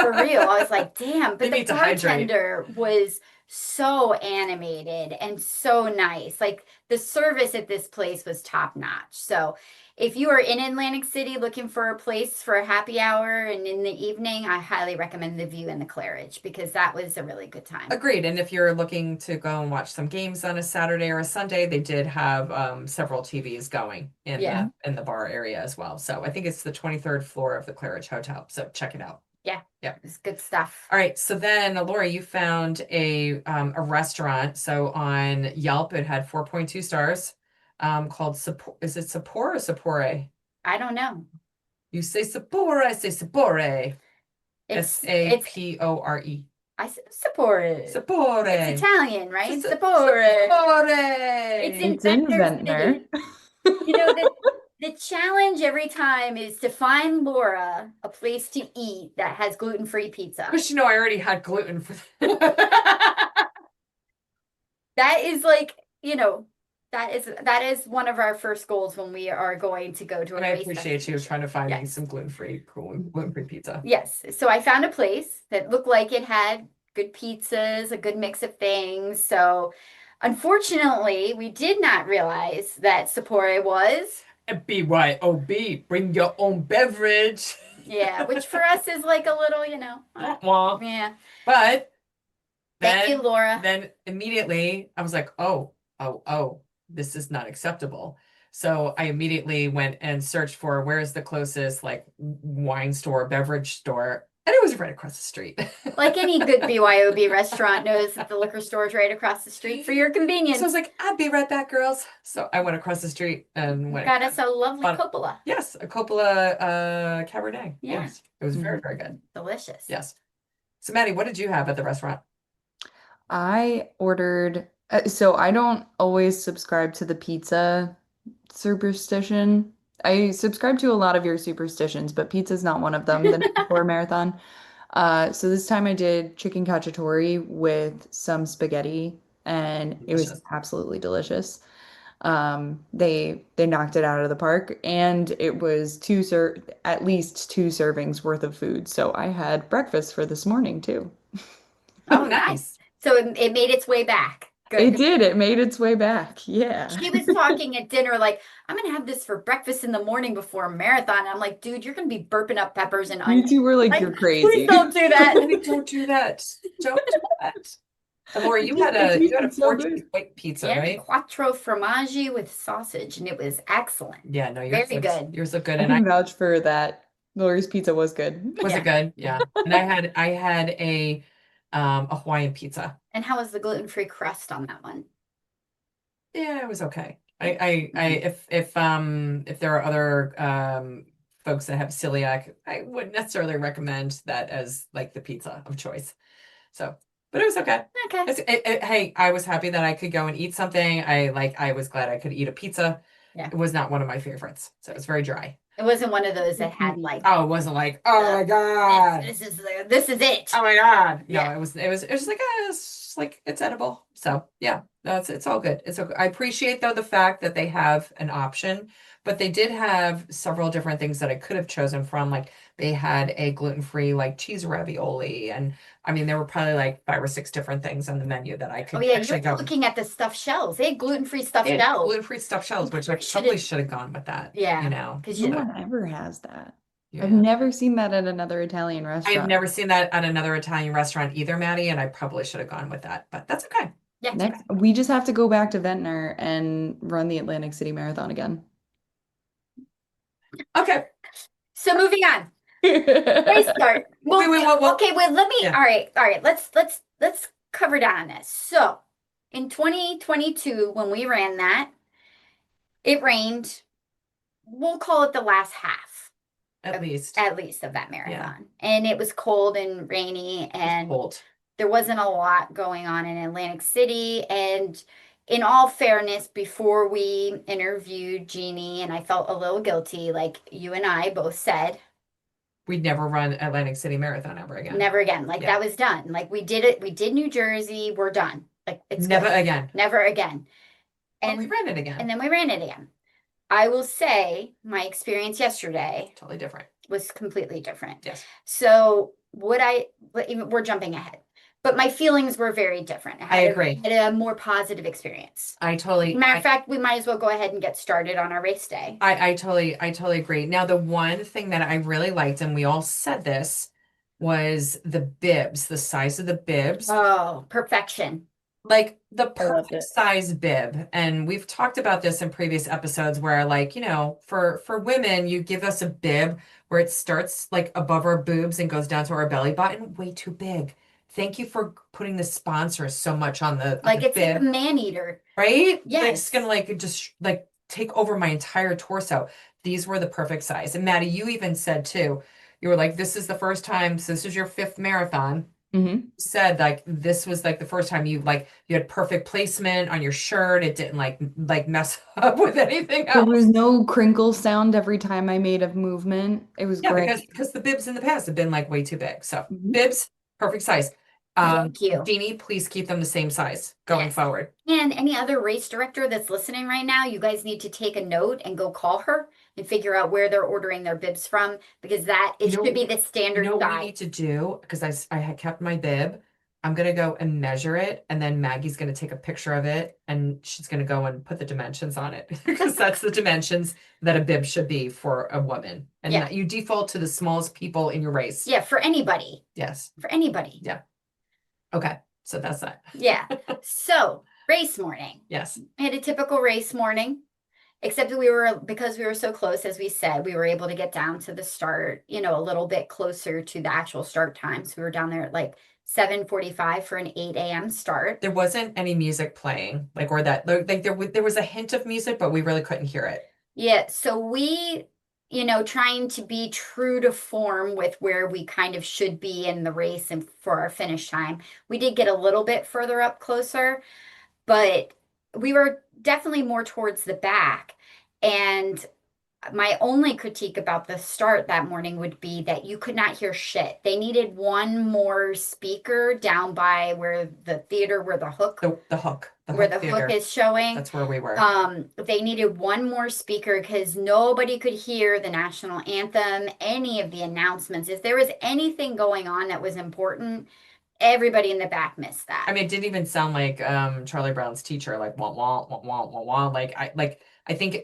for real. I was like, damn. They But the need to hydrate. bartender was so animated and so nice. Like the service at this place was top notch. So if you are in Atlantic City looking for a place for a happy hour and in the evening, I highly recommend the View and the Claridge because that was a really good time. Agreed. And if you're looking to go and watch some games on a Saturday or a Sunday, they did have several TVs going in Yeah. the bar area as well. So I think it's the 23rd floor of the Claridge Hotel. So check it out. Yeah. Yeah. It's good stuff. All right. So then, Lori, you found a restaurant. So on Yelp, it had 4.2 stars. Called is it Sapore or Sapore? I don't know. You say Sapore, I say Sapore. It's Sapore. I support it. Sapore. It's Italian, right? Sa- Support. Sapore. It's It's in Ventnor Ventnor. City. You know, the challenge every time is to find Laura a place to eat that has gluten-free pizza. Because I already had gluten for That is like, that is one of our first goals when we are going to go to a And I race appreciate you destination. trying to find me Yes. some gluten-free pizza. Yes. So I found a place that looked like it had good pizzas, a good mix of things. So unfortunately, we did not realize that Sapore was, BYOB, bring your own beverage. yeah, which for us is like a little, Wah. yeah. But Thank you, Laura. then immediately I was like, oh, this is not acceptable. So I immediately went and searched for where is the closest like wine store, beverage store, and it was right across the street. Like any good BYOB restaurant knows that the liquor store is right across the street for your convenience. So I was like, I'll be right back, girls. So I went across the street and went. Got us a lovely Fun. Coppola. Yes, a Coppola Cabernet. Yeah. Yes, it was very, very good. Delicious. Yes. So Maddie, what did you have at the restaurant? I ordered, so I don't always subscribe to the pizza superstition. I subscribe to a lot of your superstitions, but pizza's not one of them, the night before marathon. So this time I did chicken cacciatore with some spaghetti, and it was Delicious. absolutely delicious. They knocked it out of the park, and it was at least 2 servings worth of food. So I had breakfast for this morning too. Oh, nice. So it made its way back. Good. It did. It made its way back. Yeah. She was talking at dinner like, I'm going to have this for breakfast in the morning before a marathon. I'm like, dude, you're going to be burping up peppers and You onions. two were like, Like, you're Please crazy. don't do that. Don't do that. Don't do that. And Lori, you had a It's so 4-cheese good. white pizza, Yeah, right? quattro formaggi with sausage, and it was excellent. Yeah, no, yours Very good. Yours look good. I And I can vouch for that. Lori's pizza was good. was Yeah. it good? Yeah. And I had a Hawaiian pizza. And how was the gluten-free crust on that one? Yeah, it was okay. If there are other folks that have celiac, I wouldn't necessarily recommend that as like the pizza of choice. So, but it was okay. Okay. Hey, I was happy that I could go and eat something. I was glad I could eat a pizza. Yeah. It was not one of my favorites, so it was very dry. It wasn't one of those that had like, Oh, it wasn't like, oh my God. this is it. Oh my God. No, Yeah. it was like, it's like, it's edible. So yeah, no, it's all good. It's okay. I appreciate though the fact that they have an option, But they did have several different things that I could have chosen from. Like they had a gluten-free like cheese ravioli, and I mean there were probably like 5 or 6 different things on the menu that I Oh could yeah, actually you're go. looking at the stuffed shells. They had gluten-free stuffed They had shells. gluten-free stuffed shells, which I Should've- probably should have gone with that. Yeah, You know, because No you one ever has that. I've yeah. never seen that at another Italian I've restaurant. never seen that at another Italian restaurant either, Maddie, and I probably should have gone with that, but that's okay. yeah. Next, we just have to go back to Ventnor and run the Atlantic City Marathon again. Okay. So moving on. Race start. Well, Wait, what? okay, wait, let me Yeah. all right. Let's cover down on this. So in 2022, when we ran that, it rained. We'll call it the last half, At least. at least of that marathon. And it was cold and rainy, and Cold. there wasn't a lot going on in Atlantic City. And in all fairness, before we interviewed Jeannie, and I felt a little guilty, like you and I both said, We'd never run Atlantic City Marathon ever again. never again. Like Yeah. that was done. Like we did it. We did New Jersey. We're done. Like it's Never good. again. Never again. But And we ran it again. and then we ran it again. I will say my experience yesterday Totally different. was completely different. Yes. So we're jumping ahead, but my feelings were very different. I agree. I had a more positive experience. Matter of fact, we might as well go ahead and get started on our race day. I totally agree. Now, the one thing that I really liked, and we all said this, was the bibs, the size of the bibs. Oh, perfection. Like the I loved perfect it. size bib. And we've talked about this in previous episodes where like, for women, you give us a bib where it starts like above our boobs and goes down to our belly button, way too big. Thank you for putting the sponsor so much on the Like it's like a bib, man eater. right? Like Yes. it's gonna like just like take over my entire torso. These were the perfect size. And Maddie, you even said too, you were like, this is the first time, so this is your 5th marathon. Mhm. Said like this was like the first time you had perfect placement on your shirt. It didn't like mess up with anything There else. was no crinkle sound every time I made a movement. It was Yeah, great. because the bibs in the past have been like way too big. So Mhm. bibs, perfect size. Thank you. Jeannie, please keep them the same size going Yes. forward. And any other race director that's listening right now, you guys need to take a note and go call her and figure out where they're ordering their bibs from, because it should be the standard What we size. need to do, because I had kept my bib. I'm gonna go and measure it, and then Maggie's gonna take a picture of it, and she's gonna go and put the dimensions on it because that's the dimensions that a bib should be for a woman, and Yeah. that you default to the smallest people in your race. Yeah, for anybody. Yes. For anybody. Yeah. Okay. So that's that. Yeah. So race morning. Yes. I had a typical race morning, except that because we were so close, as we said, we were able to get down to the start, a little bit closer to the actual start time. So we were down there at like 7:45 for an 8 a.m. start. There wasn't any music playing, or that like there was a hint of music, but we really couldn't hear it. Yeah. So we, trying to be true to form with where we kind of should be in the race and for our finish time, we did get a little bit further up closer, but we were definitely more towards the back. And my only critique about the start that morning would be that you could not hear shit. They needed one more speaker down by where the theater, where the hook, The hook, where the theater. hook is showing. That's where we were. They needed one more speaker because nobody could hear the national anthem, any of the announcements. If there was anything going on that was important, everybody in the back missed that. I mean, it didn't even sound like Charlie Brown's teacher, like wah wah wah wah wah wah. I think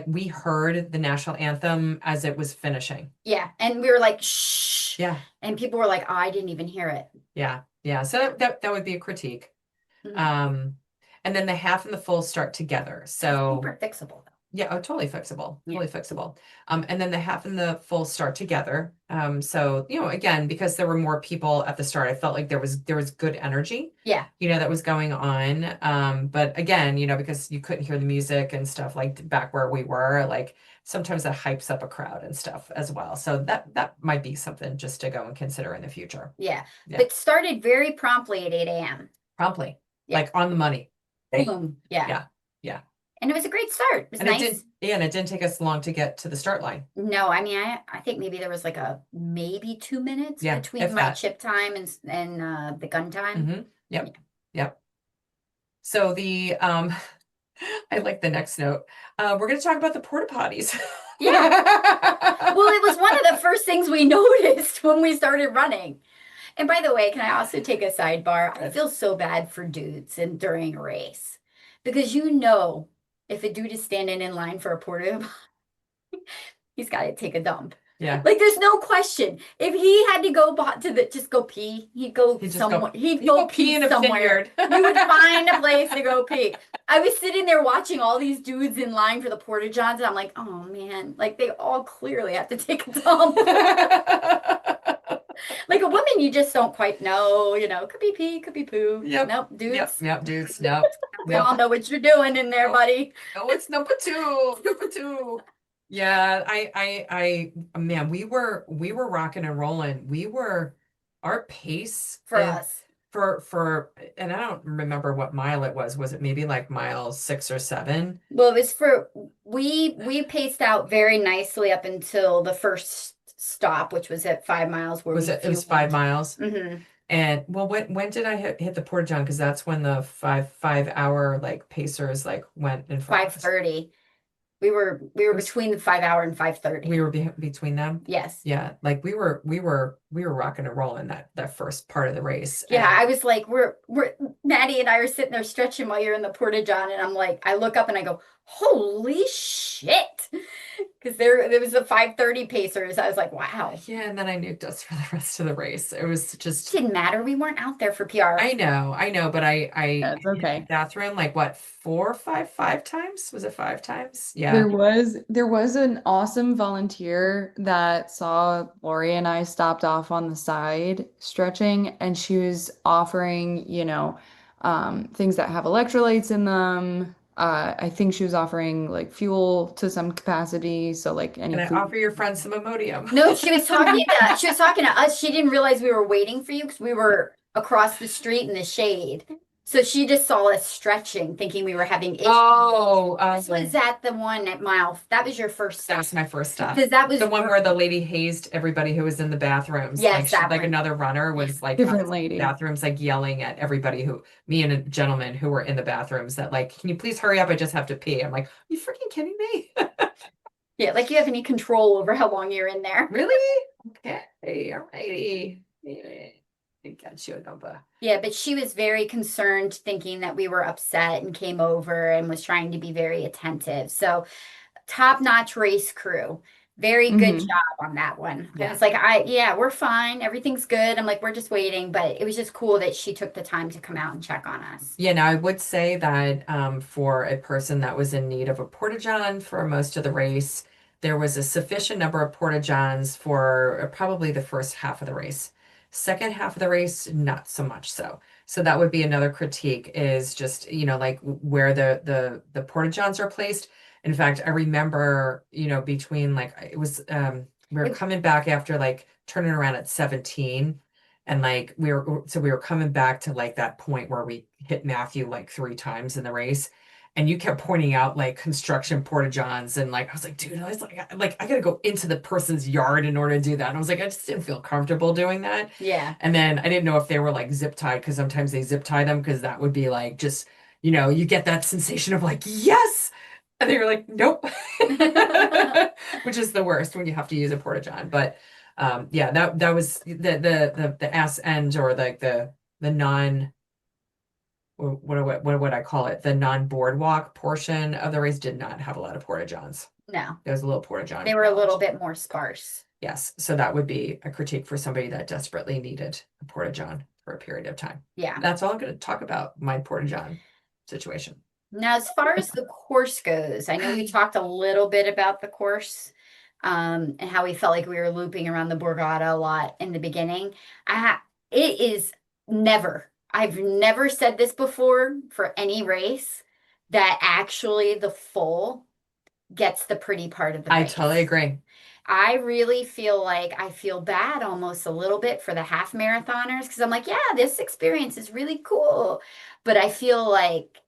we heard the national anthem as it was finishing. Yeah, and we were like, shh. Yeah. And people were like, oh, I didn't even hear it. Yeah. Yeah. So that would be a critique. Mhm. And then the half and the full start together. So Super fixable though. yeah, totally fixable. Yeah. Totally fixable. And then the half and the full start together. So, again, because there were more people at the start, I felt like there was good energy, Yeah. that was going on. But again, because you couldn't hear the music and stuff like back where we were, like sometimes that hypes up a crowd and stuff as well. So that might be something just to go and consider in the future. Yeah. Yeah. But started very promptly at 8 a.m. Promptly. Yeah. Like on the money. Boom. Yeah. Yeah. Yeah. And it was a great start. It was And nice. and it didn't take us long to get to the start line. No, I mean, I think maybe there was like maybe 2 minutes Yeah, between if my that. chip time and the gun time. Yep. So the I like the next note. We're going to talk about the porta potties. Yeah. Well, it was one of the first things we noticed when we started running. And by the way, can I also take a sidebar? I feel so bad for dudes and during a race because if a dude is standing in line for a porta, he's got to take a dump. Yeah. Like there's no question. If he had to go to the just go pee, he'd go somewhere. He'd go pee in a somewhere. vineyard. He would find a place to go pee. I was sitting there watching all these dudes in line for the porta johns, and I'm like, oh man, like they all clearly have to take a dump. Like a woman, you just don't quite know, could be pee, could be poo. Yep. Nope, dudes. Yep, dudes. Nope. We all know what you're doing in there, buddy. Oh, it's number two. Yeah, man, we were rocking and rolling. Our pace For us. And I don't remember what mile it was. Was it maybe like mile 6 or 7? Well, it was we paced out very nicely up until the first stop, which was at 5 miles where it was 5 miles. Mm-hmm. And well, when did I hit the porta john? Because that's when the 5 hour like pacers like went in front. 5:30. We were between the 5 hour and 5:30. We were between them. Yes. Yeah, like we were rocking and rolling that first part of the race. Yeah, I was like, we're Maddie and I are sitting there stretching while you're in the porta john, and I'm like, I look up and I go, holy shit. Because there was a 5:30 pacers. I was like, wow. Yeah, and then I nuked us for the rest of the race. It was just didn't matter. We weren't out there for PR. I know, but That's okay. Bathroom like what, 5 times? Was it 5 times? Yeah. There was an awesome volunteer that saw Lorri and I stopped off on the side stretching, and she was offering, things that have electrolytes in them. I think she was offering like fuel to some capacity. So like any Can I food. offer your friend some Imodium? No, she was talking to us. She didn't realize we were waiting for you because we were across the street in the shade. So she just saw us stretching, thinking we were having issues. Oh, This was at the one at mile. That was your first that stop. was my first stop. Because that was The one where the lady hazed everybody who was in the bathrooms. Yes, like, that like one. another runner was like Different lady. bathrooms, like yelling at everybody me and a gentleman who were in the bathrooms that like, can you please hurry up? I just have to pee. I'm like, are you freaking kidding me? Yeah, like you have any control over how long you're in there. Really? Okay, all righty. I got you a number. Yeah, but she was very concerned, thinking that we were upset and came over and was trying to be very attentive. So top-notch race crew. Very good job on that one. Yeah. I was like, we're fine. Everything's good. I'm like, we're just waiting. But it was just cool that she took the time to come out and check on us. Yeah, now I would say that for a person that was in need of a porta john for most of the race, there was a sufficient number of porta johns for probably the first half of the race. Second half of the race, not so much so. So that would be another critique is just, like where the porta johns are placed. In fact, I remember, between like it was we were coming back after like turning around at 17, and like we were coming back to like that point where we hit Matthew like 3 times in the race. And you kept pointing out like construction porta johns, and like I was like, dude, I was like I gotta go into the person's yard in order to do that. And I was like, I just didn't feel comfortable doing that. Yeah. And then I didn't know if they were like zip tied, because sometimes they zip tie them, because that would be like just, you get that sensation of like, yes. And they were like, nope. Which is the worst when you have to use a porta john. But yeah, that was the ass end, or like the non, what would I call it? The non-boardwalk portion of the race did not have a lot of porta johns. No. There was a little porta john. They were a little bit more sparse. Yes. So that would be a critique for somebody that desperately needed a porta john for a period of time. Yeah. That's all I'm going to talk about, my porta john situation. Now, as far as the course goes, I know we talked a little bit about the course and how we felt like we were looping around the Borgata a lot in the beginning. It is I've never said this before for any race, that actually the full gets the pretty part of the race. I totally agree. I really feel like I feel bad almost a little bit for the half marathoners, because I'm like, yeah, this experience is really cool. But I feel like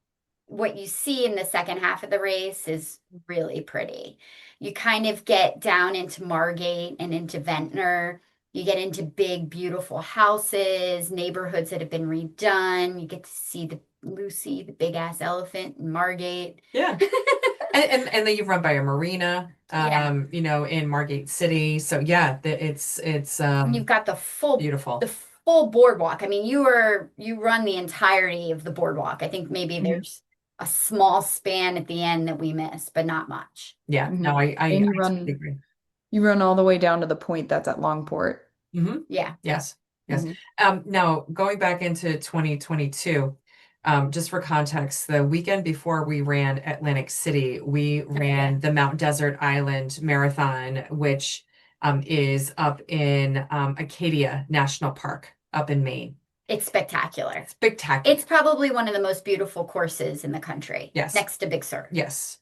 what you see in the second half of the race is really pretty. You kind of get down into Margate and into Ventnor, You get into big, beautiful houses, neighborhoods that have been redone. You get to see the Lucy, the big ass elephant in Margate. Yeah. And then you run by a marina, Yeah. in Margate City. So yeah, it's And you've got the beautiful. full boardwalk. I mean, you run the entirety of the boardwalk. I think maybe Mhm. there's a small span at the end that we miss, but not much. Yeah, no, Mhm. I And you totally run agree. you run all the way down to the point that's at Longport. Hmm. Yeah. Yes, yes. Mhm. Now going back into 2022, just for context, the weekend before we ran Atlantic City, we Oh, yeah. ran the Mount Desert Island Marathon, which is up in Acadia National Park up in Maine. It's spectacular. Spectacular. It's probably one of the most beautiful courses in the country, Yes. next to Big Sur. Yes.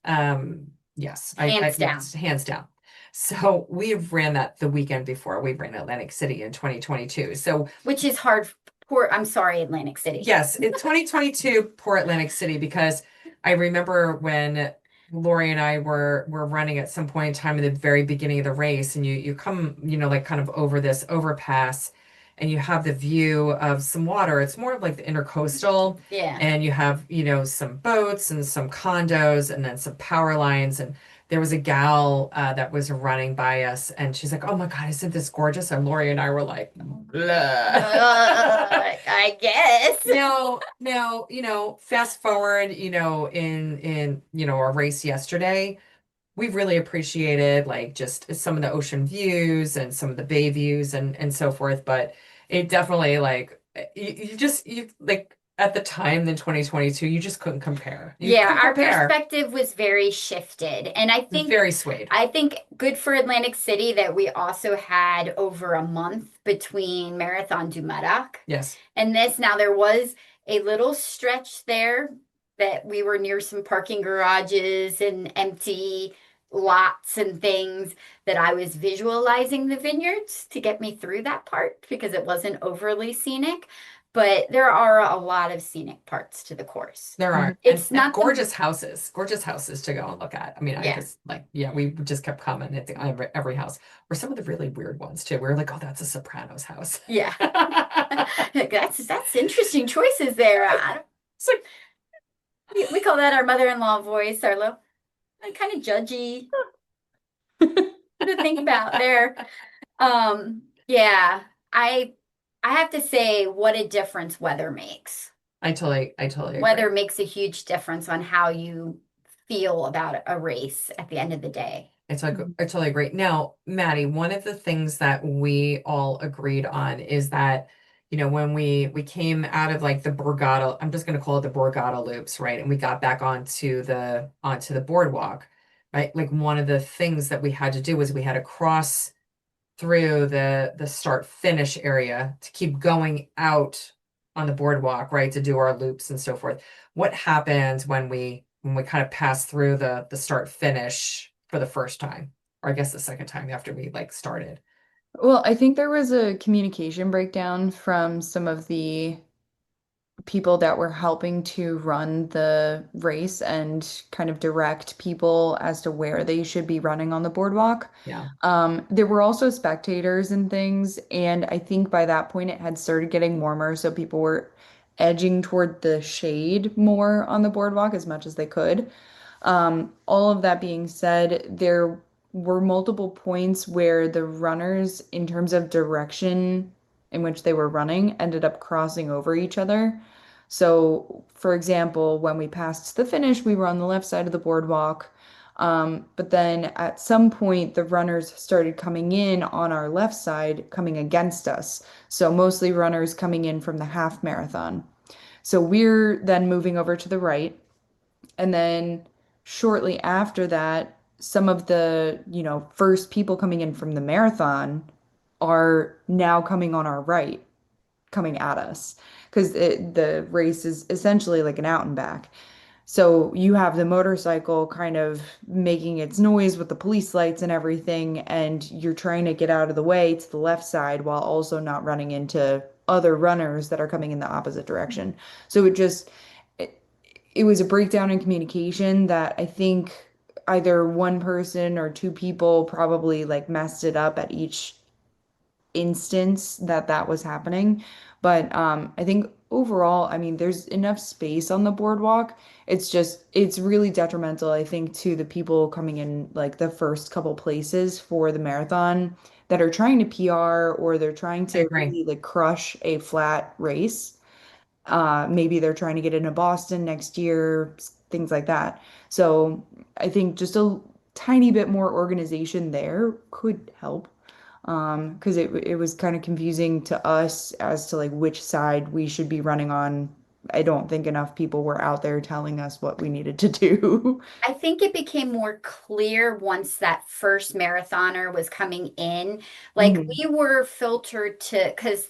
Yes. Hands down. Yes, hands down. So we ran that the weekend before we ran Atlantic City in 2022. So Which is hard. Poor, I'm sorry, Atlantic City. yes, in 2022, poor Atlantic City, because I remember when Lori and I were running at some point in time in the very beginning of the race, and you come, like kind of over this overpass, and you have the view of some water. It's more of like the intercoastal, Yeah. and you have, some boats and some condos, and then some power lines. And there was a gal that was running by us, and she's like, "Oh my God, isn't this gorgeous?" And Lori and I were like, "Blah." I guess. Now, fast forward, in our race yesterday, we really appreciated like just some of the ocean views and some of the bay views and so forth. But it definitely like you like at the time in 2022, you just couldn't compare. You Yeah, couldn't our compare. perspective was very shifted. And Very swayed. I think good for Atlantic City that we also had over a month between Marathon du Marac Yes. and this. Now there was a little stretch there that we were near some parking garages and empty lots and things that I was visualizing the vineyards to get me through that part because it wasn't overly scenic. But there are a lot of scenic parts to the course. There Mhm. are. And, It's and not the, gorgeous houses to go and look at. I mean, I yeah, just like, yeah, we just kept commenting at every house, or some of the really weird ones too. We were like, oh, that's a Sopranos house. yeah. That's interesting choices there. It's like, We call that our mother-in-law voice, our little kind of judgy to think about there. Yeah, I have to say what a difference weather makes. I totally agree. Weather makes a huge difference on how you feel about a race at the end of the day. I totally agree. Now, Maddie, one of the things that we all agreed on is that, when we came out of like the Borgata, I'm just going to call it the Borgata loops, right? And we got back onto the boardwalk, right? Like one of the things that we had to do was we had to cross through the start finish area to keep going out on the boardwalk, right? To do our loops and so forth. What happens when we kind of pass through the start finish for the first time, or I guess the second time after we like started? Well, I think there was a communication breakdown from some of the people that were helping to run the race and kind of direct people as to where they should be running on the boardwalk. Yeah. There were also spectators and things, and I think by that point it had started getting warmer, so people were edging toward the shade more on the boardwalk as much as they could. All of that being said, there were multiple points where the runners, in terms of direction in which they were running, ended up crossing over each other. So, for example, when we passed the finish, we were on the left side of the boardwalk. But then at some point, the runners started coming in on our left side, coming against us. So, mostly runners coming in from the half marathon. So, we're then moving over to the right. And then shortly after that, some of the, first people coming in from the marathon are now coming on our right, coming at us because the race is essentially like an out and back. So you have the motorcycle kind of making its noise with the police lights and everything, and you're trying to get out of the way to the left side while also not running into other runners that are coming in the opposite direction. So it, it was a breakdown in communication that I think either one person or two people probably like messed it up at each instance that that was happening. But I think overall, I mean, there's enough space on the boardwalk. It's just, it's really detrimental, I think, to the people coming in like the first couple places for the marathon that are trying to PR or they're trying I to agree. really like crush a flat race. Maybe they're trying to get into Boston next year, things like that. So I think just a tiny bit more organization there could help. Because it was kind of confusing to us as to like which side we should be running on. I don't think enough people were out there telling us what we needed to do. I think it became more clear once that first marathoner was coming in. Like Hmm. we were filtered to, because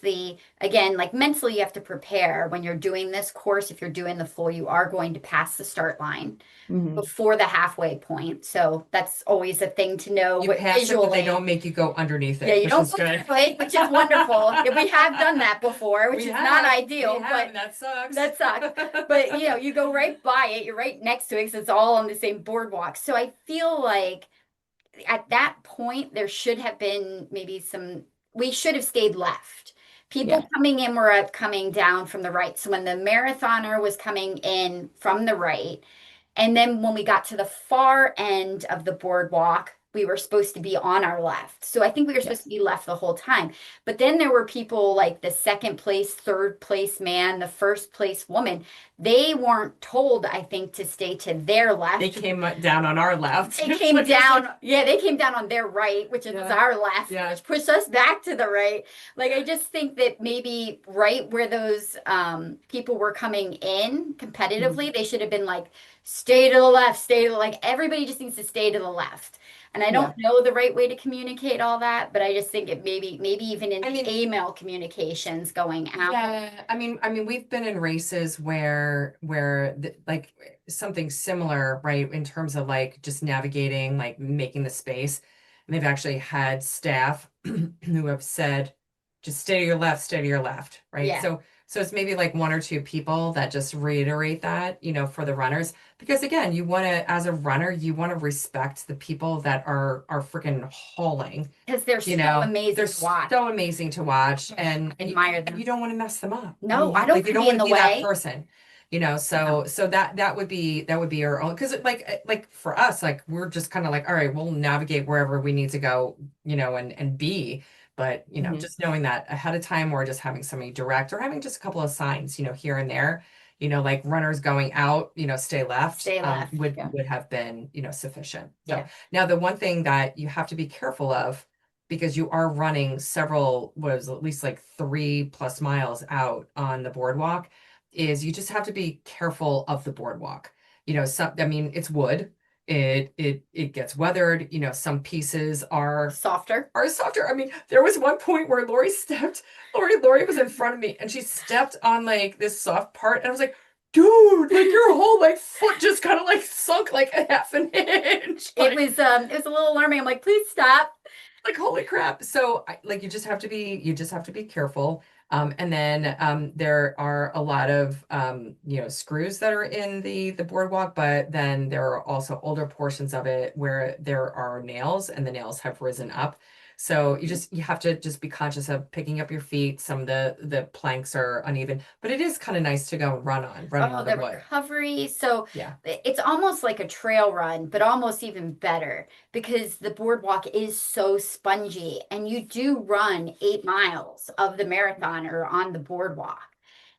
again, like mentally, you have to prepare when you're doing this course. If you're doing the full, you are going to pass the start line Hmm. before the halfway point. So that's always a thing to know You pass it, but they visually. don't make you go underneath Yeah, it, you which don't is go good. through it, which is wonderful. Yeah, we have done that before, which is not We ideal, have, but and that sucks. that sucks. But you go right by it, you're right next to it because it's all on the same boardwalk. So I feel like at that point there should have been maybe we should have stayed left. Yeah. People coming in were coming down from the right. So when the marathoner was coming in from the right, and then when we got to the far end of the boardwalk, we were supposed to be on our left. So I think we were supposed to Yes. be left the whole time. But then there were people like the second place, third place man, the first place woman. They weren't told, I think, to stay to their They left. came down on our left. They It's came like, it's like, down, yeah, they came down on their right, which is yeah, our left, yeah. which pushed us back to the right. Like I just think that maybe right where those people were coming in Mhm. competitively, they should have been like, stay to the left, stay to like everybody just needs to stay to the left. And I Yeah. don't know the right way to communicate all that, but I just think it maybe even in I the mean, email communications going out. yeah, I mean, we've been in races where like something similar, right, in terms of like just navigating, like making the space. And they've actually had staff who have said, just stay to your left, stay to your left, right? Yeah, So it's maybe like one or two people that just reiterate that, for the runners. Because again, you want to, as a runner, you want to respect the people that are freaking hauling. because they're so They're amazing to watch. so amazing to watch, Yeah, and I you, admire you them. don't want to mess them up. I mean, No, I don't you want to don't be in want to the be that way. person, No. so that would be our own, because like for us, like we're just kind of like, all right, we'll navigate wherever we need to go, and be. But Hmm. just knowing that ahead of time, or just having somebody direct, or having just a couple of signs, here and there, like runners going out, stay left, Stay left. would Yeah. would have been, sufficient. So Yeah. now the one thing that you have to be careful of, because you are running several, was at least like 3+ miles out on the boardwalk, is you just have to be careful of the boardwalk. I mean, it's wood. It gets weathered. Some pieces Softer. are softer. I mean, there was one point where Lori was in front of me, and she stepped on like this soft part, and I was like, dude, like your whole like foot just kind of like sunk like a half an inch. It was a little alarming. I'm like, please stop. Like holy crap. So like you just have to be careful. And then there are a lot of screws that are in the boardwalk, but then there are also older portions of it where there are nails, and the nails have risen up. So you have to just be conscious of picking up your feet. Some of the planks are uneven, but it is kind of nice to go and run Oh, on the the wood. recovery. So Yeah. it's almost like a trail run, but almost even better because the boardwalk is so spongy and you do run 8 miles of the marathon or on the boardwalk.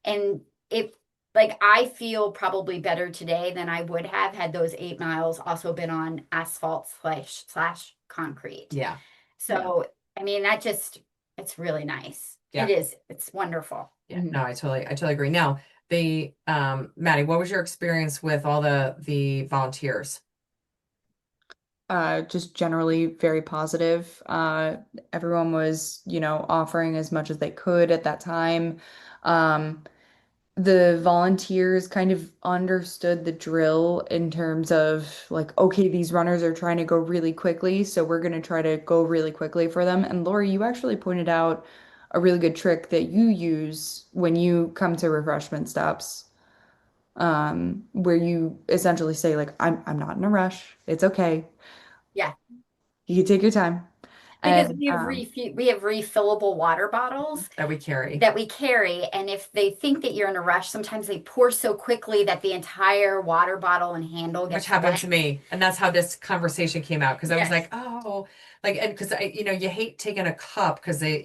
And if like I feel probably better today than I would have had those 8 miles also been on asphalt slash concrete. Yeah. Yeah. So I mean it's really nice. It Yeah. is. It's wonderful. Yeah, Hmm. no, I totally agree. Now, the Maddie, what was your experience with all the volunteers? Just generally very positive. Everyone was, offering as much as they could at that time. Um, the volunteers kind of understood the drill in terms of like, okay, these runners are trying to go really quickly, so we're going to try to go really quickly for them. And Lori, you actually pointed out a really good trick that you use when you come to refreshment stops, where you essentially say like, I'm not in a rush. It's okay. Yeah. You can take your time. Because And we have refillable water bottles that we carry. and if they think that you're in a rush, sometimes they pour so quickly that the entire water bottle and handle Which gets happened wet. to me. And that's how this conversation came out. Because I was Yes. like, oh, like, and because you hate taking a cup because they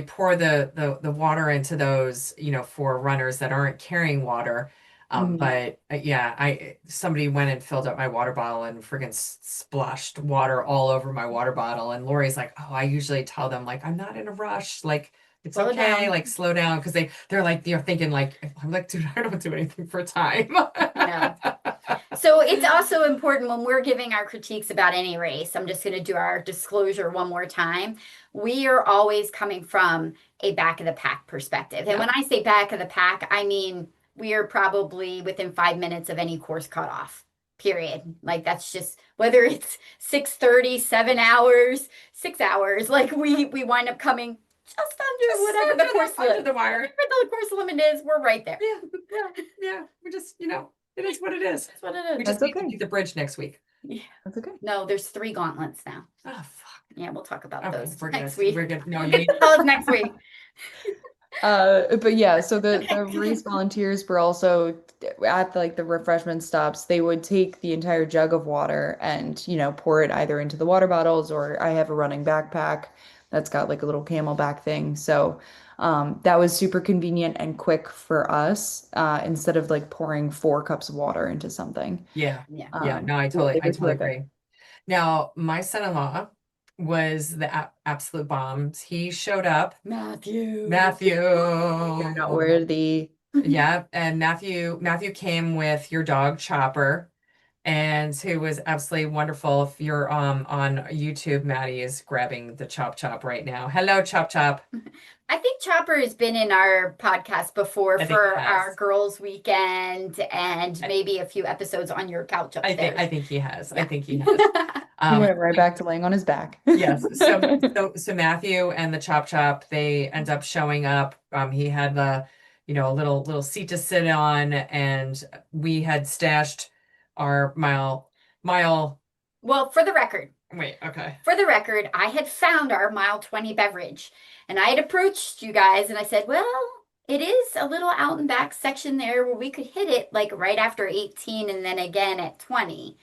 pour the water into those, for runners that aren't carrying water. mhm. But yeah, somebody went and filled up my water bottle and friggin' splashed water all over my water bottle. And Lori's like, oh, I usually tell them like, I'm not in a rush. Like, it's Slow okay. down. Like, slow down. Because they're like, they're thinking like, I'm like, dude, I don't do anything for time. No. So it's also important when we're giving our critiques about any race. I'm just going to do our disclosure one more time. We are always coming from a back of the pack perspective. And Yeah. when I say back of the pack, I mean we are probably within 5 minutes of any course cutoff, period. Like that's just whether it's 6:30, 7 hours, 6 hours, like we wind up coming just under whatever the course under the wire. whatever the course limit is, we're right there. Yeah. We just, it is what it is. That's what it We is. just That's need to okay. do the bridge next week. Yeah. That's okay. No, there's 3 gauntlets now. Oh, fuck. Yeah, we'll talk about Okay, those we're next gonna, week. we're gonna, no, We'll you get need, to those next week. But yeah, so the Okay. race volunteers were also at like the refreshment stops. They would take the entire jug of water and, pour it either into the water bottles, or I have a running backpack that's got like a little camelback thing. So that was super convenient and quick for us, instead of like pouring 4 cups of water into something. yeah. Yeah. Yeah, no, I They were totally terrific. agree. Now, my son-in-law was the absolute bombs. He showed up. Matthew. You're not worthy. Yeah, and Matthew came with your dog Chopper, and who was absolutely wonderful. If you're on YouTube, Maddie is grabbing the Chop Chop right now. Hello, Chop Chop. I think Chopper has been in our podcast before I think for he has. our girls' weekend and maybe a few episodes on your couch I upstairs. think he has. I Yeah. think he has. He went right back to laying on his back. Yes. So Matthew and the Chop Chop, they end up showing up. He had a little seat to sit on, and we had stashed our mile. Well, for the record, Okay. I had found our mile 20 beverage and I had approached you guys and I said, well, it is a little out and back section there where we could hit it like right after 18 and then again at 20.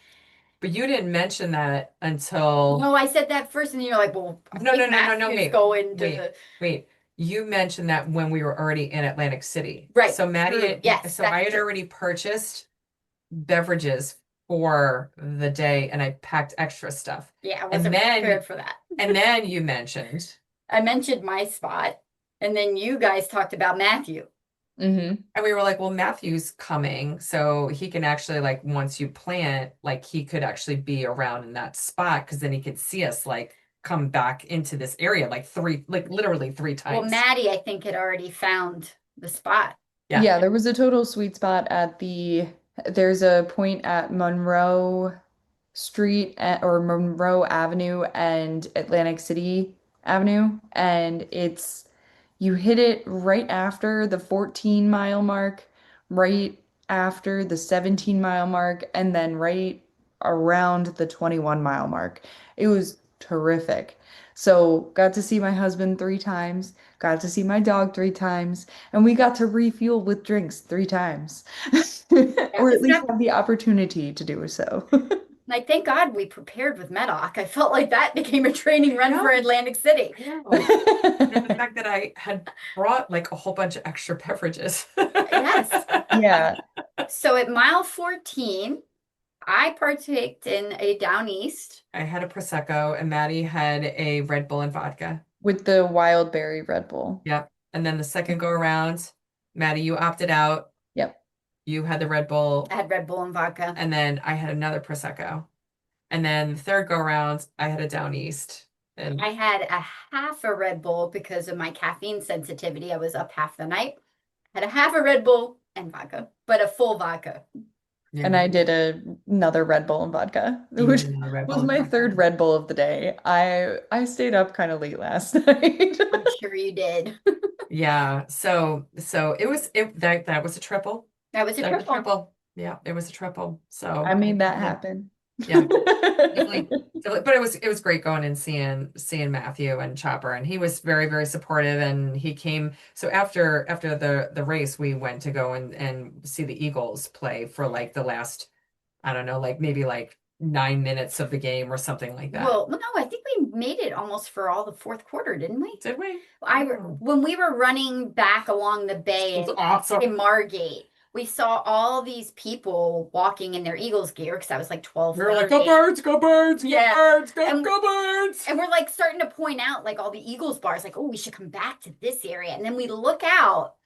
But you didn't mention that until No, I said that first and you're like, well, I No, think no, no, no, no, Matthew's wait, going to wait. You mentioned that when we were already in Atlantic City. Right, So Maddie, true. Yes, so I that's had true. already purchased beverages for the day, and I packed extra stuff. Yeah, I And wasn't then prepared for that. and then you mentioned, I mentioned my spot and then you guys talked about Matthew. Mm-hmm. and we were like, well, Matthew's coming, so he can actually, like, once you plant, like, he could actually be around in that spot because then he could see us like come back into this area like literally 3 Well, times. Maddie, I think, had already found the spot. Yeah. Yeah, there was a total sweet spot there's a point at Monroe Street or Monroe Avenue and Atlantic City Avenue, and you hit it right after the 14-mile mark, right after the 17-mile mark, and then right around the 21-mile mark. It was terrific. So got to see my husband 3 times, got to see my dog 3 times, and we got to refuel with drinks 3 times. Or at least have the opportunity to do so. Like, thank God we prepared with Medoc. I felt like that became a training run for Atlantic City. And the fact that I had brought like a whole bunch of extra beverages. Yes. Yeah. So at mile 14, I partaked in a Down East. I had a Prosecco and Maddie had a Red Bull and vodka. With the wild berry Red Bull. Yep. And then the second go around, Maddie, you opted out. Yep. You had the Red Bull. I had Red Bull and vodka. And then I had another Prosecco. And then the third go around, I had a Down East. And I had a half a Red Bull because of my caffeine sensitivity. I was up half the night. Had a half a Red Bull and vodka, but a full vodka. And I did another Red Bull and vodka, which was my third Red Bull of the day. I stayed up kind of late last night. I'm sure you did. Yeah. So that was a triple. That was a triple. Yeah, it was a triple. So I made that happen. Yeah, definitely. But it was great going and seeing Matthew and Chopper, and he was very, very supportive. And he came. So after the race, we went to go and see the Eagles play for like the last, I don't know, like maybe like 9 minutes of the game or something like that. Well, no, I think we made it almost for all the fourth quarter, didn't we? Did we? When we were running back along the bay It was awesome. in Margate, we saw all these people walking in their Eagles gear because I was like We were like, 12:30. go birds, go birds, go Yeah. birds, go, And- go birds. And we're like starting to point out like all the Eagles bars, like, oh, we should come back to this area. And then we look out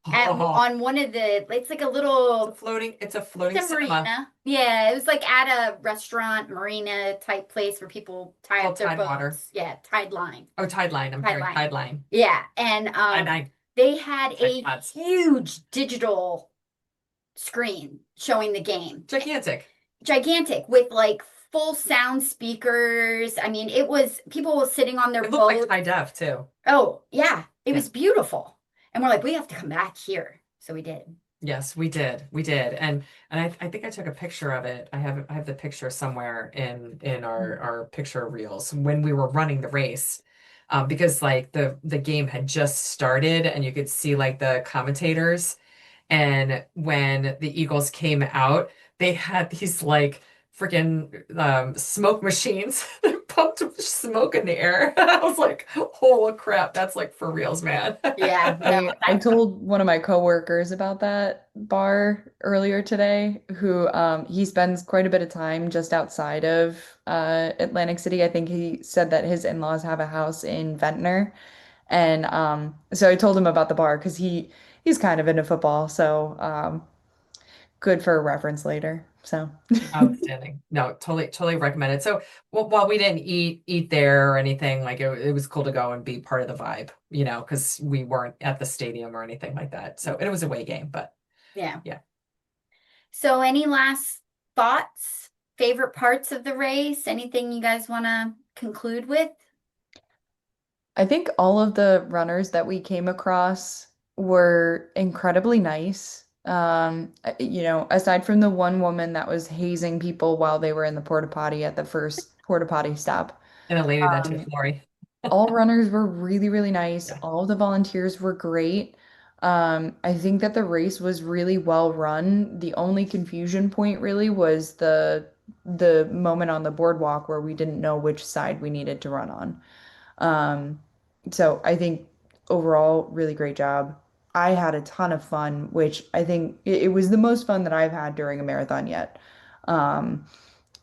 on one of it's like a little It's a floating cinema. marina. Yeah, it was like at a restaurant, marina type place where people tie up their boats. Tidewater. Yeah, Tide Line. Oh, Tide Line. I'm sorry, Line. Tide Line. Yeah, and Line. they had a Tide huge digital screen showing the game. Gigantic with like full sound speakers. I mean, it was people were sitting on their It looked like boats. high def too. Oh, yeah. It was beautiful. And we're like, we have to come back here. So we did. Yes, we did. We did. And I think I took a picture of it. I have the picture somewhere in our picture reels when we were running the race. Because like the game had just started and you could see like the commentators. And when the Eagles came out, they had these like freaking smoke machines that pumped smoke in the air. I was like, holy crap, that's like for reals, man. Yeah. No, I told one of my coworkers about that bar earlier today, who he spends quite a bit of time just outside of Atlantic City. I think he said that his in-laws have a house in Ventnor. And so I told him about the bar because he's kind of into football, so good for a reference later. So Outstanding. No, totally recommend it. So while we didn't eat there or anything, like it was cool to go and be part of the vibe, because we weren't at the stadium or anything like that. So it was a away game, but yeah. Yeah. So any last thoughts, favorite parts of the race? Anything you guys want to conclude with? I think all of the runners that we came across were incredibly nice. Aside from the one woman that was hazing people while they were in the porta potty at the first porta potty stop. And a lady that took Um, Lorri. all runners were really, really nice. Yeah. All of the volunteers were great. I think that the race was really well run. The only confusion point really was the moment on the boardwalk where we didn't know which side we needed to run on. So I think overall, really great job. I had a ton of fun, which I think it was the most fun that I've had during a marathon yet. Um,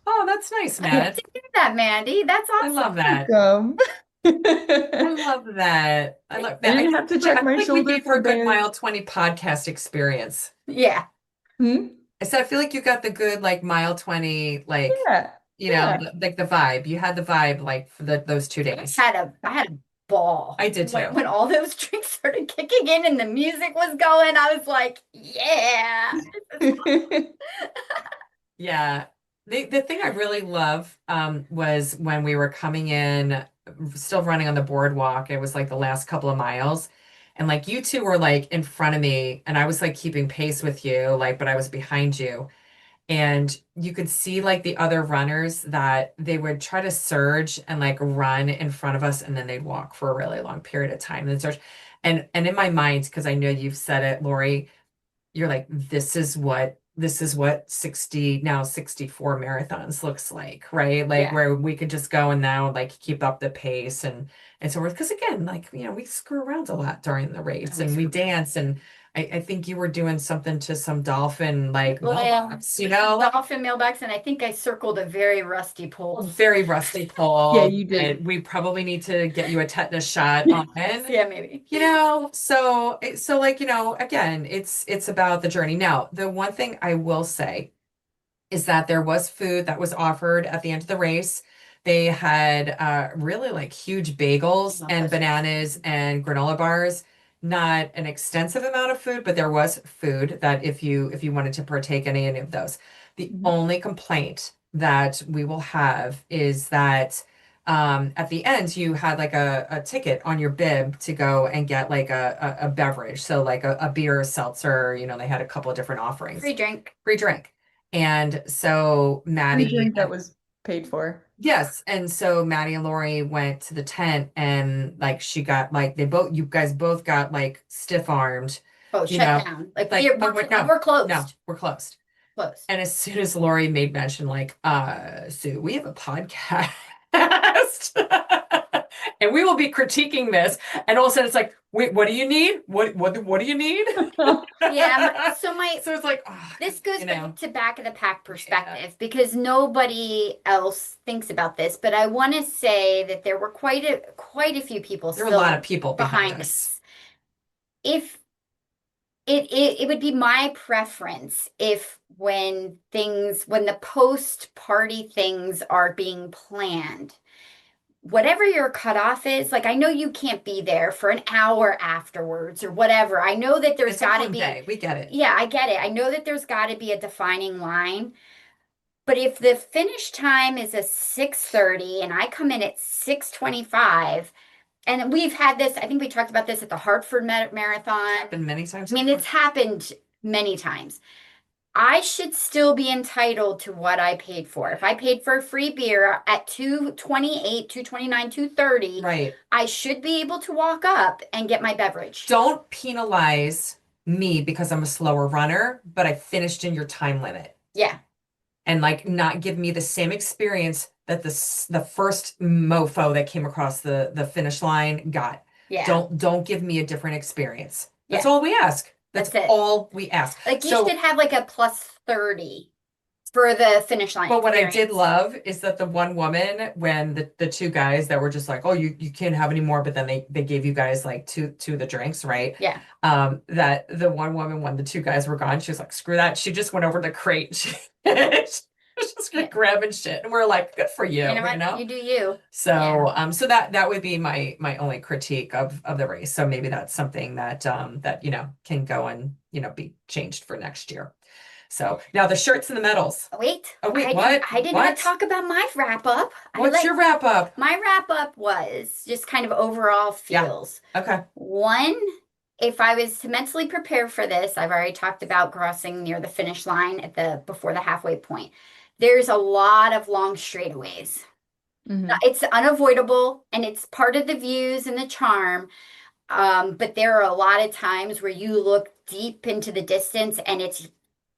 Oh, that's nice, I Matt. did hear that, Mandy. That's I awesome. love that. welcome. I love that. I love that. I didn't have to check my I feel like we shoulder gave her for a good bear. mile 20 podcast experience. Yeah. Hmm? I said I feel like you got the good like mile 20, like Yeah. Yeah. like the vibe. You had the vibe like for those 2 days. I had a ball. I did too. When all those drinks started kicking in and the music was going, I was like, yeah. Yeah. The thing I really love was when we were coming in, still running on the boardwalk. It was like the last couple of miles. And like you two were like in front of me, and I was like keeping pace with you, like, but I was behind you. And you could see like the other runners that they would try to surge and like run in front of us, and then they'd walk for a really long period of time and then surge. And in my mind, because I know you've said it, Lorri, you're like, this is what 64 marathons looks like, right? Like Yeah. where we could just go and now like keep up the pace and so forth. Because again, like we screw around a lot during the race and we dance, and I think you were doing something to some dolphin like mailbox, Dolphin mailbox, and I think I circled a very rusty pole. very rusty pole. Yeah, you did. And we probably need to get you a tetanus shot on it. Yeah, maybe. So like, again, it's about the journey. Now, the one thing I will say is that there was food that was offered at the end of the race. They had really like huge bagels and bananas and granola bars. Not an extensive amount of food, but there was food that if you wanted to partake in any of those. The only complaint that we will have is that at the end you had like a ticket on your bib to go and get like a beverage. So like a beer, seltzer, they had a couple of different offerings. Free drink. Free drink. And so Free Maddie, drink that was paid for. yes, and so Maddie and Lori went to the tent, and like she got like you guys both got like stiff armed, Oh, you shut know, down. Like like we're oh wait, no, we're closed. no, we're closed. Closed. And as soon as Lori made mention, like, so we have a podcast and we will be critiquing this. And all of a sudden it's like, wait, what do you need? What do you need? Yeah, so it's like, this goes back to back of the pack perspective Yeah. because nobody else thinks about this, but I want to say that there were quite a few people There are a still lot of people behind us. this. If it would be my preference if when the post party things are being planned, whatever your cutoff is, like I know you can't be there for an hour afterwards or whatever. I know that there's It's a got to long be, day. We get it. yeah, I get it. I know that there's got to be a defining line. But if the finish time is a 6:30 and I come in at 6:25, and we've had this, I think we talked about this at the Hartford Marathon. Happened many times I mean, before. it's happened many times. I should still be entitled to what I paid for. If I paid for a free beer at 2:28, 2:29, 2:30, Right. I should be able to walk up and get my beverage. Don't penalize me because I'm a slower runner, but I finished in your time limit. Yeah. And like not give me the same experience that the first mofo that came across the finish line got. Yeah. Don't give me a different experience. That's Yeah. all we ask. That's it. all we ask. Like you should have like a plus 30 for the finish line. But what I did experience. love is that the one woman, when the two guys that were just like, oh, you can't have any more, but then they gave you guys like two of the drinks, right? Yeah. That the one woman, when the two guys were gone, she was like, screw that. She just went over to the crate. She was just grabbing shit. And we're like, good for you. You know what? You do you. So Yeah. So that would be my only critique of the race. So maybe that's something that that can go and be changed for next year. So now the shirts and the medals. Wait. Oh wait, I did what? not talk about my wrap up. What's your wrap up? My wrap up was just kind of overall feels. Yeah. Okay. One, if I was to mentally prepare for this, I've already talked about crossing near the finish line before the halfway point. There's a lot of long straightaways. Mhm. It's unavoidable and it's part of the views and the charm. But there are a lot of times where you look deep into the distance and it's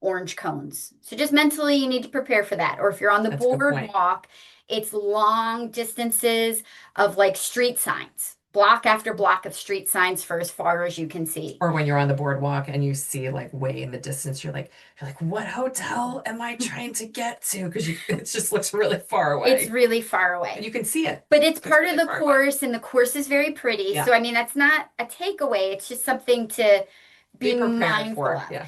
orange cones. So just mentally, you need to prepare for that. Or if you're on the That's a good point. boardwalk, it's long distances of like street signs, block after block of street signs for as far as you can see. Or when you're on the boardwalk and you see like way in the distance, you're like, what hotel am I trying to get to? Because it just looks really far away. It's really far away. And you can see it. But it's part really of the far course, and the course is very pretty. Yeah. So I mean, that's not a takeaway. It's just something to be prepared mindful for. of. Yeah.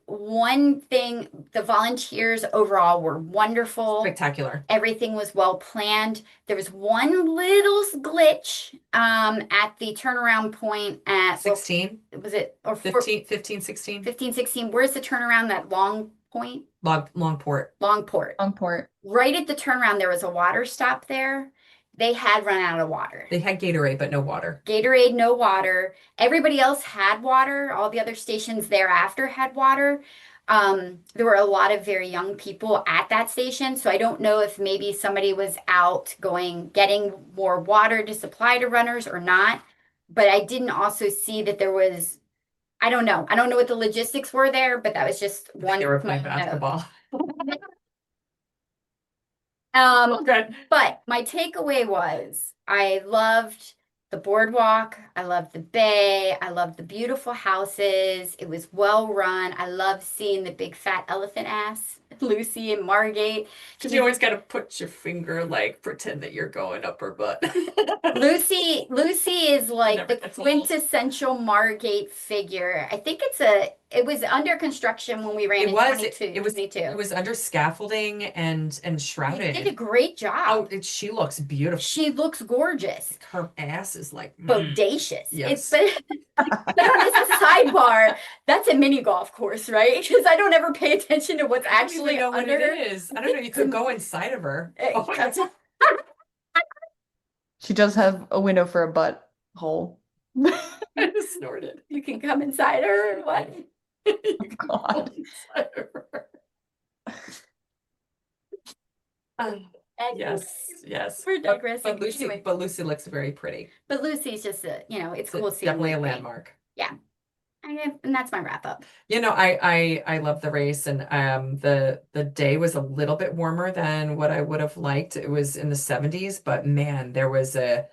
One thing, the volunteers overall were wonderful. Spectacular. Everything was well planned. There was one little glitch at the turnaround point at 16. was it or 15, 16. 15, 16. Where's the turnaround? That long point? Longport. Longport. Right at the turnaround, there was a water stop there. They had run out of water. They had Gatorade, but no water. Gatorade, no water. Everybody else had water. All the other stations thereafter had water. There were a lot of very young people at that station, so I don't know if maybe somebody was out getting more water to supply to runners or not. But I didn't also see that there was, I don't know. I don't know what the logistics were there, but that was just one. They were playing basketball. Okay. But my takeaway was I loved the boardwalk. I loved the bay. I loved the beautiful houses. It was well run. I loved seeing the big fat elephant ass, Lucy and Margate. Because you always got to put your finger, like, pretend that you're going up her butt. Lucy is like the quintessential Margate figure. I think it was under construction when we ran in 22. It was under scaffolding and shrouded. They did a great job. Oh, she looks beautiful. She looks gorgeous. Her ass is like bodacious. Yes. But as a sidebar, that's a mini golf course, right? Because I don't ever pay attention to what's actually know under what it is. I don't know. You could go inside of her. She does have a window for a butt hole. I just snorted. You can come inside her or what? God. Yes. We're digressing. But Lucy, Anyway. but Lucy looks very pretty. But Lucy's just it's cool seeing Definitely a Lucy. landmark. Yeah. And that's my wrap up. I love the race, and the day was a little bit warmer than what I would have liked. It was in the 70s, but man, there was a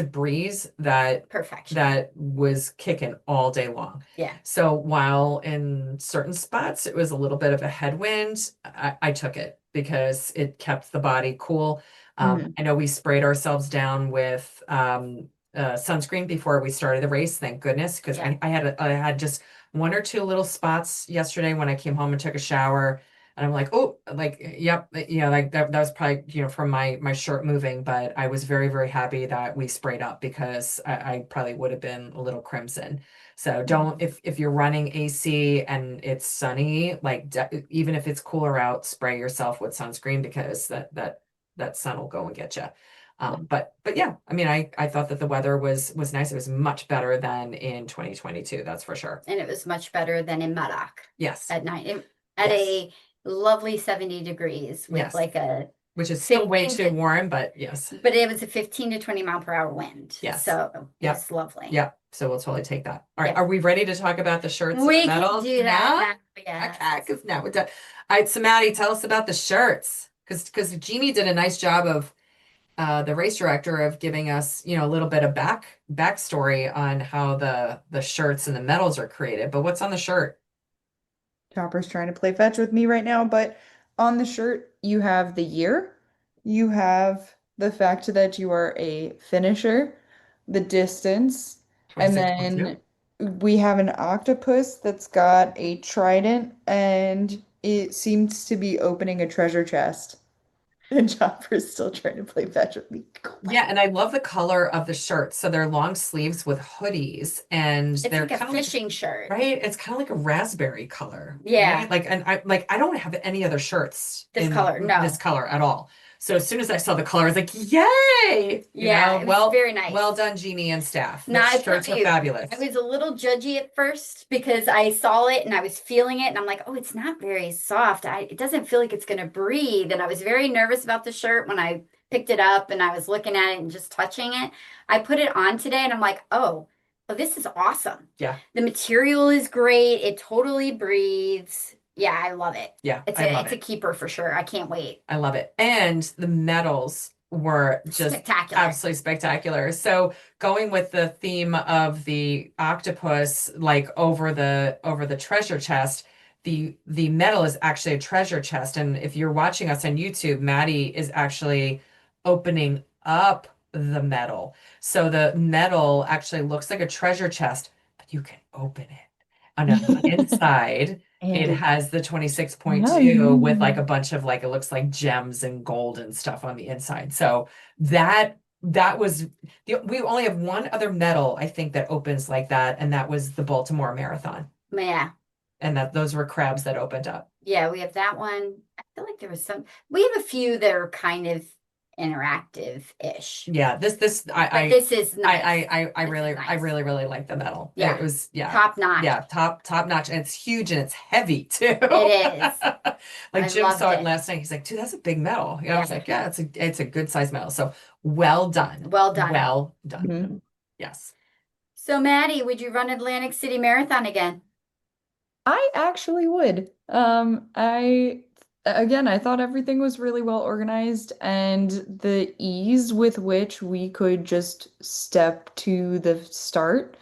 breeze Perfection. that was kicking all day long. Yeah. So while in certain spots it was a little bit of a headwind, I took it because it kept the body cool. I know we sprayed ourselves down with sunscreen before we started the race, thank goodness, because Yeah. I had just one or two little spots yesterday when I came home and took a shower. And I'm like, oh, like, yep, like that was probably, from my shirt moving, but I was very, very happy that we sprayed up because I probably would have been a little crimson. So don't, if you're running AC and it's sunny, like even if it's cooler out, spray yourself with sunscreen because that sun will go and get you. But yeah, I mean, I thought that the weather was nice. It was much better than in 2022, that's for sure. And it was much better than in Muddock Yes. at night. At Yes. a lovely 70 degrees with Yes. like which is still way 15 too warm, but yes. But it was a 15 to 20 mile per hour wind. Yes. So Yep. it's lovely. Yep. So we'll totally take that. All right. Yep. Are we ready to talk about the shirts We and can medals do that now? now. Yes. Okay, because now we're done. All right, so Maddie, tell us about the shirts. Because Jeannie did a nice job of the race director of giving us, a little bit of backstory on how the shirts and the medals are created. But what's on the shirt? Chopper's trying to play fetch with me right now, but on the shirt, you have the year, you have the fact that you are a finisher, the distance, and 26.2. then we have an octopus that's got a trident and it seems to be opening a treasure chest. And Chopper's still trying to play fetch with me. Yeah, and I love the color of the shirts. So they're long sleeves with hoodies, and It's they're like a kind of fishing shirt. right. It's kind of like a raspberry color. Yeah. Right? And I don't have any other shirts This in color, no. this color at all. So as soon as I saw the color, I was like, yay! Yeah, it was very nice. Well done, Jeannie and staff. No, I shirts tell are you, fabulous. I was a little judgy at first because I saw it and I was feeling it and I'm like, oh, it's not very soft. It doesn't feel like it's going to breathe. And I was very nervous about the shirt when I picked it up and I was looking at it and just touching it. I put it on today and I'm like, oh, this is awesome. Yeah. The material is great. It totally breathes. Yeah, I love it. Yeah, It's a keeper for sure. I can't wait. I love it. And the medals were just Spectacular. absolutely spectacular. So going with the theme of the octopus, like over the treasure chest, the medal is actually a treasure chest. And if you're watching us on YouTube, Maddie is actually opening up the medal. So the medal actually looks like a treasure chest, but you can open it. On the inside, it has the 26.2 with like a bunch of it looks like gems and gold and stuff on the inside. So that was we only have one other medal, I think, that opens like that, and that was the Baltimore Marathon. Yeah. And those were crabs that opened up. Yeah, we have that one. I feel like there was we have a few that are kind of interactive-ish. Yeah, this is nice. I really like the medal. Yeah. It was top notch. Yeah, top notch, and it's huge and it's heavy too. It is. Like Jim saw it last night. He's like, dude, that's a big medal. I was like, yeah, it's a good size medal. So well done. Well done. Well done. Mm-hmm. Yes. So Maddie, would you run Atlantic City Marathon again? I actually would. I thought everything was really well organized and the ease with which we could just step to the start.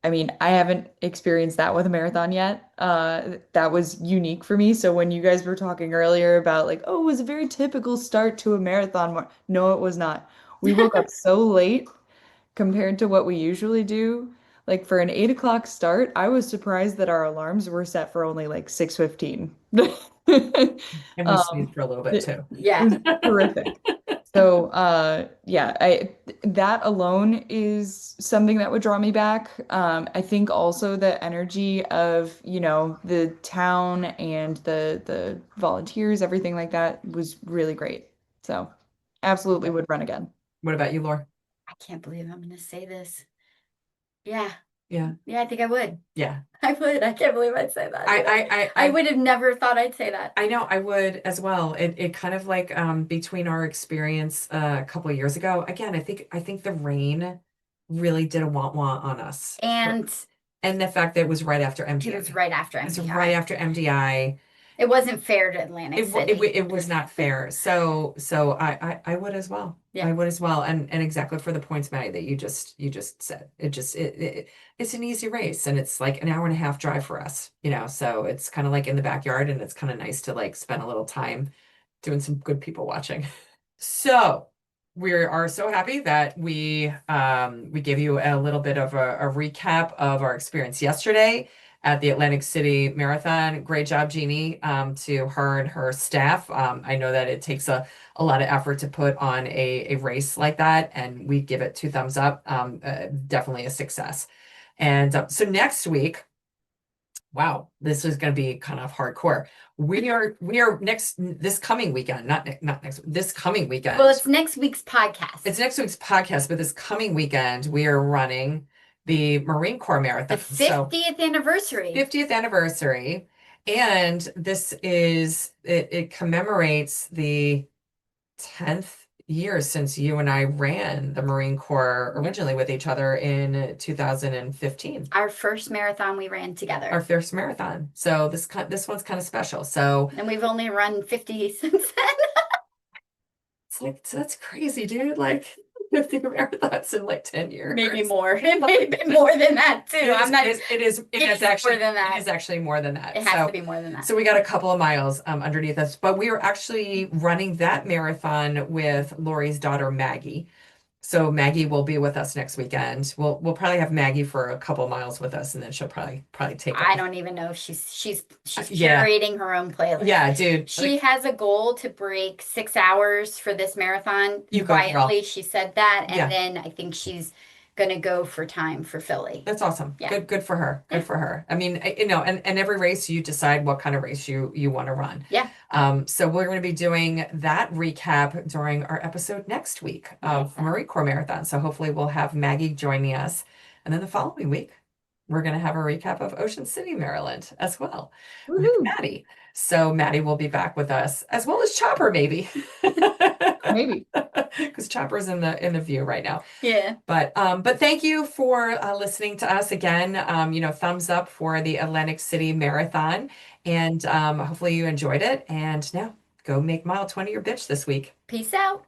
I mean, I haven't experienced that with a marathon yet. That was unique for me. So when you guys were talking earlier about like, oh, it was a very typical start to a marathon. No, it was not. We woke up so late compared to what we usually do. Like for an 8 o'clock start, I was surprised that our alarms were set for only like 6:15. And we sneezed for a little bit too. Yeah. It was horrific. So yeah, that alone is something that would draw me back. I think also the energy of, the town and the volunteers, everything like that was really great. So absolutely would run again. What about you, Laura? I can't believe I'm going to say this. Yeah. Yeah. Yeah, I think I would. Yeah. I would. I can't believe I'd say that. I I would have never thought I'd say that. I know I would as well. It kind of like between our experience a couple of years ago, again, I think the rain really did a want on us. And the fact that it was right after MDI. it was right after It was MDI. right after MDI. It wasn't fair to Atlantic City. It was not fair. So I would as well. Yeah. I would as well. And exactly for the points, Maddie, that you just said. It's an easy race, and it's like an hour and a half drive for us, so it's kind of like in the backyard, and it's kind of nice to like spend a little time doing some good people watching. So we are so happy that we gave you a little bit of a recap of our experience yesterday at the Atlantic City Marathon. Great job, Jeannie, to her and her staff. I know that it takes a lot of effort to put on a race like that, and we give it 2 thumbs up. Definitely a success. And so next week, wow, this is going to be kind of hardcore. We are this coming weekend, not next, this coming weekend. Well, it's next week's podcast. It's next week's podcast, but this coming weekend we are running the Marine Corps Marathon. The 50th anniversary. 50th anniversary. And this is, it commemorates the 10th year since you and I ran the Marine Corps originally with each other in 2015. Our first marathon we ran together. Our first marathon. So this one's kind of special. So, and we've only run 50 since then. It's like, that's crazy, dude. Like 50 marathons in like 10 years. Maybe more. It may be more than that too. It is actually more than that. It is actually more than that. It has to be more than that. So we got a couple of miles underneath us, but we were actually running that marathon with Lori's daughter Maggie. So Maggie will be with us next weekend. We'll probably have Maggie for a couple miles with us, and then she'll probably take off. I don't even know if she's curating her own playlist. Yeah, dude. She has a goal to break 6 hours for this marathon. You go, girl. Quietly, she said that, and then I think she's gonna go for time for Philly. That's awesome. Yeah. Good for her. Good for her. I mean, and every race you decide what kind of race you want to run. Yeah. So we're going to be doing that recap during our episode next week of Marine Corps Marathon. So hopefully we'll have Maggie joining us, and then the following week we're going to have a recap of Ocean City, Maryland as well with Maddie. So Maddie will be back with us, as well as Chopper, maybe. Maybe. Because Chopper's in the view right now. Yeah. But thank you for listening to us again. Thumbs up for the Atlantic City Marathon, and hopefully you enjoyed it. And now go make mile 20 your bitch this week. Peace out.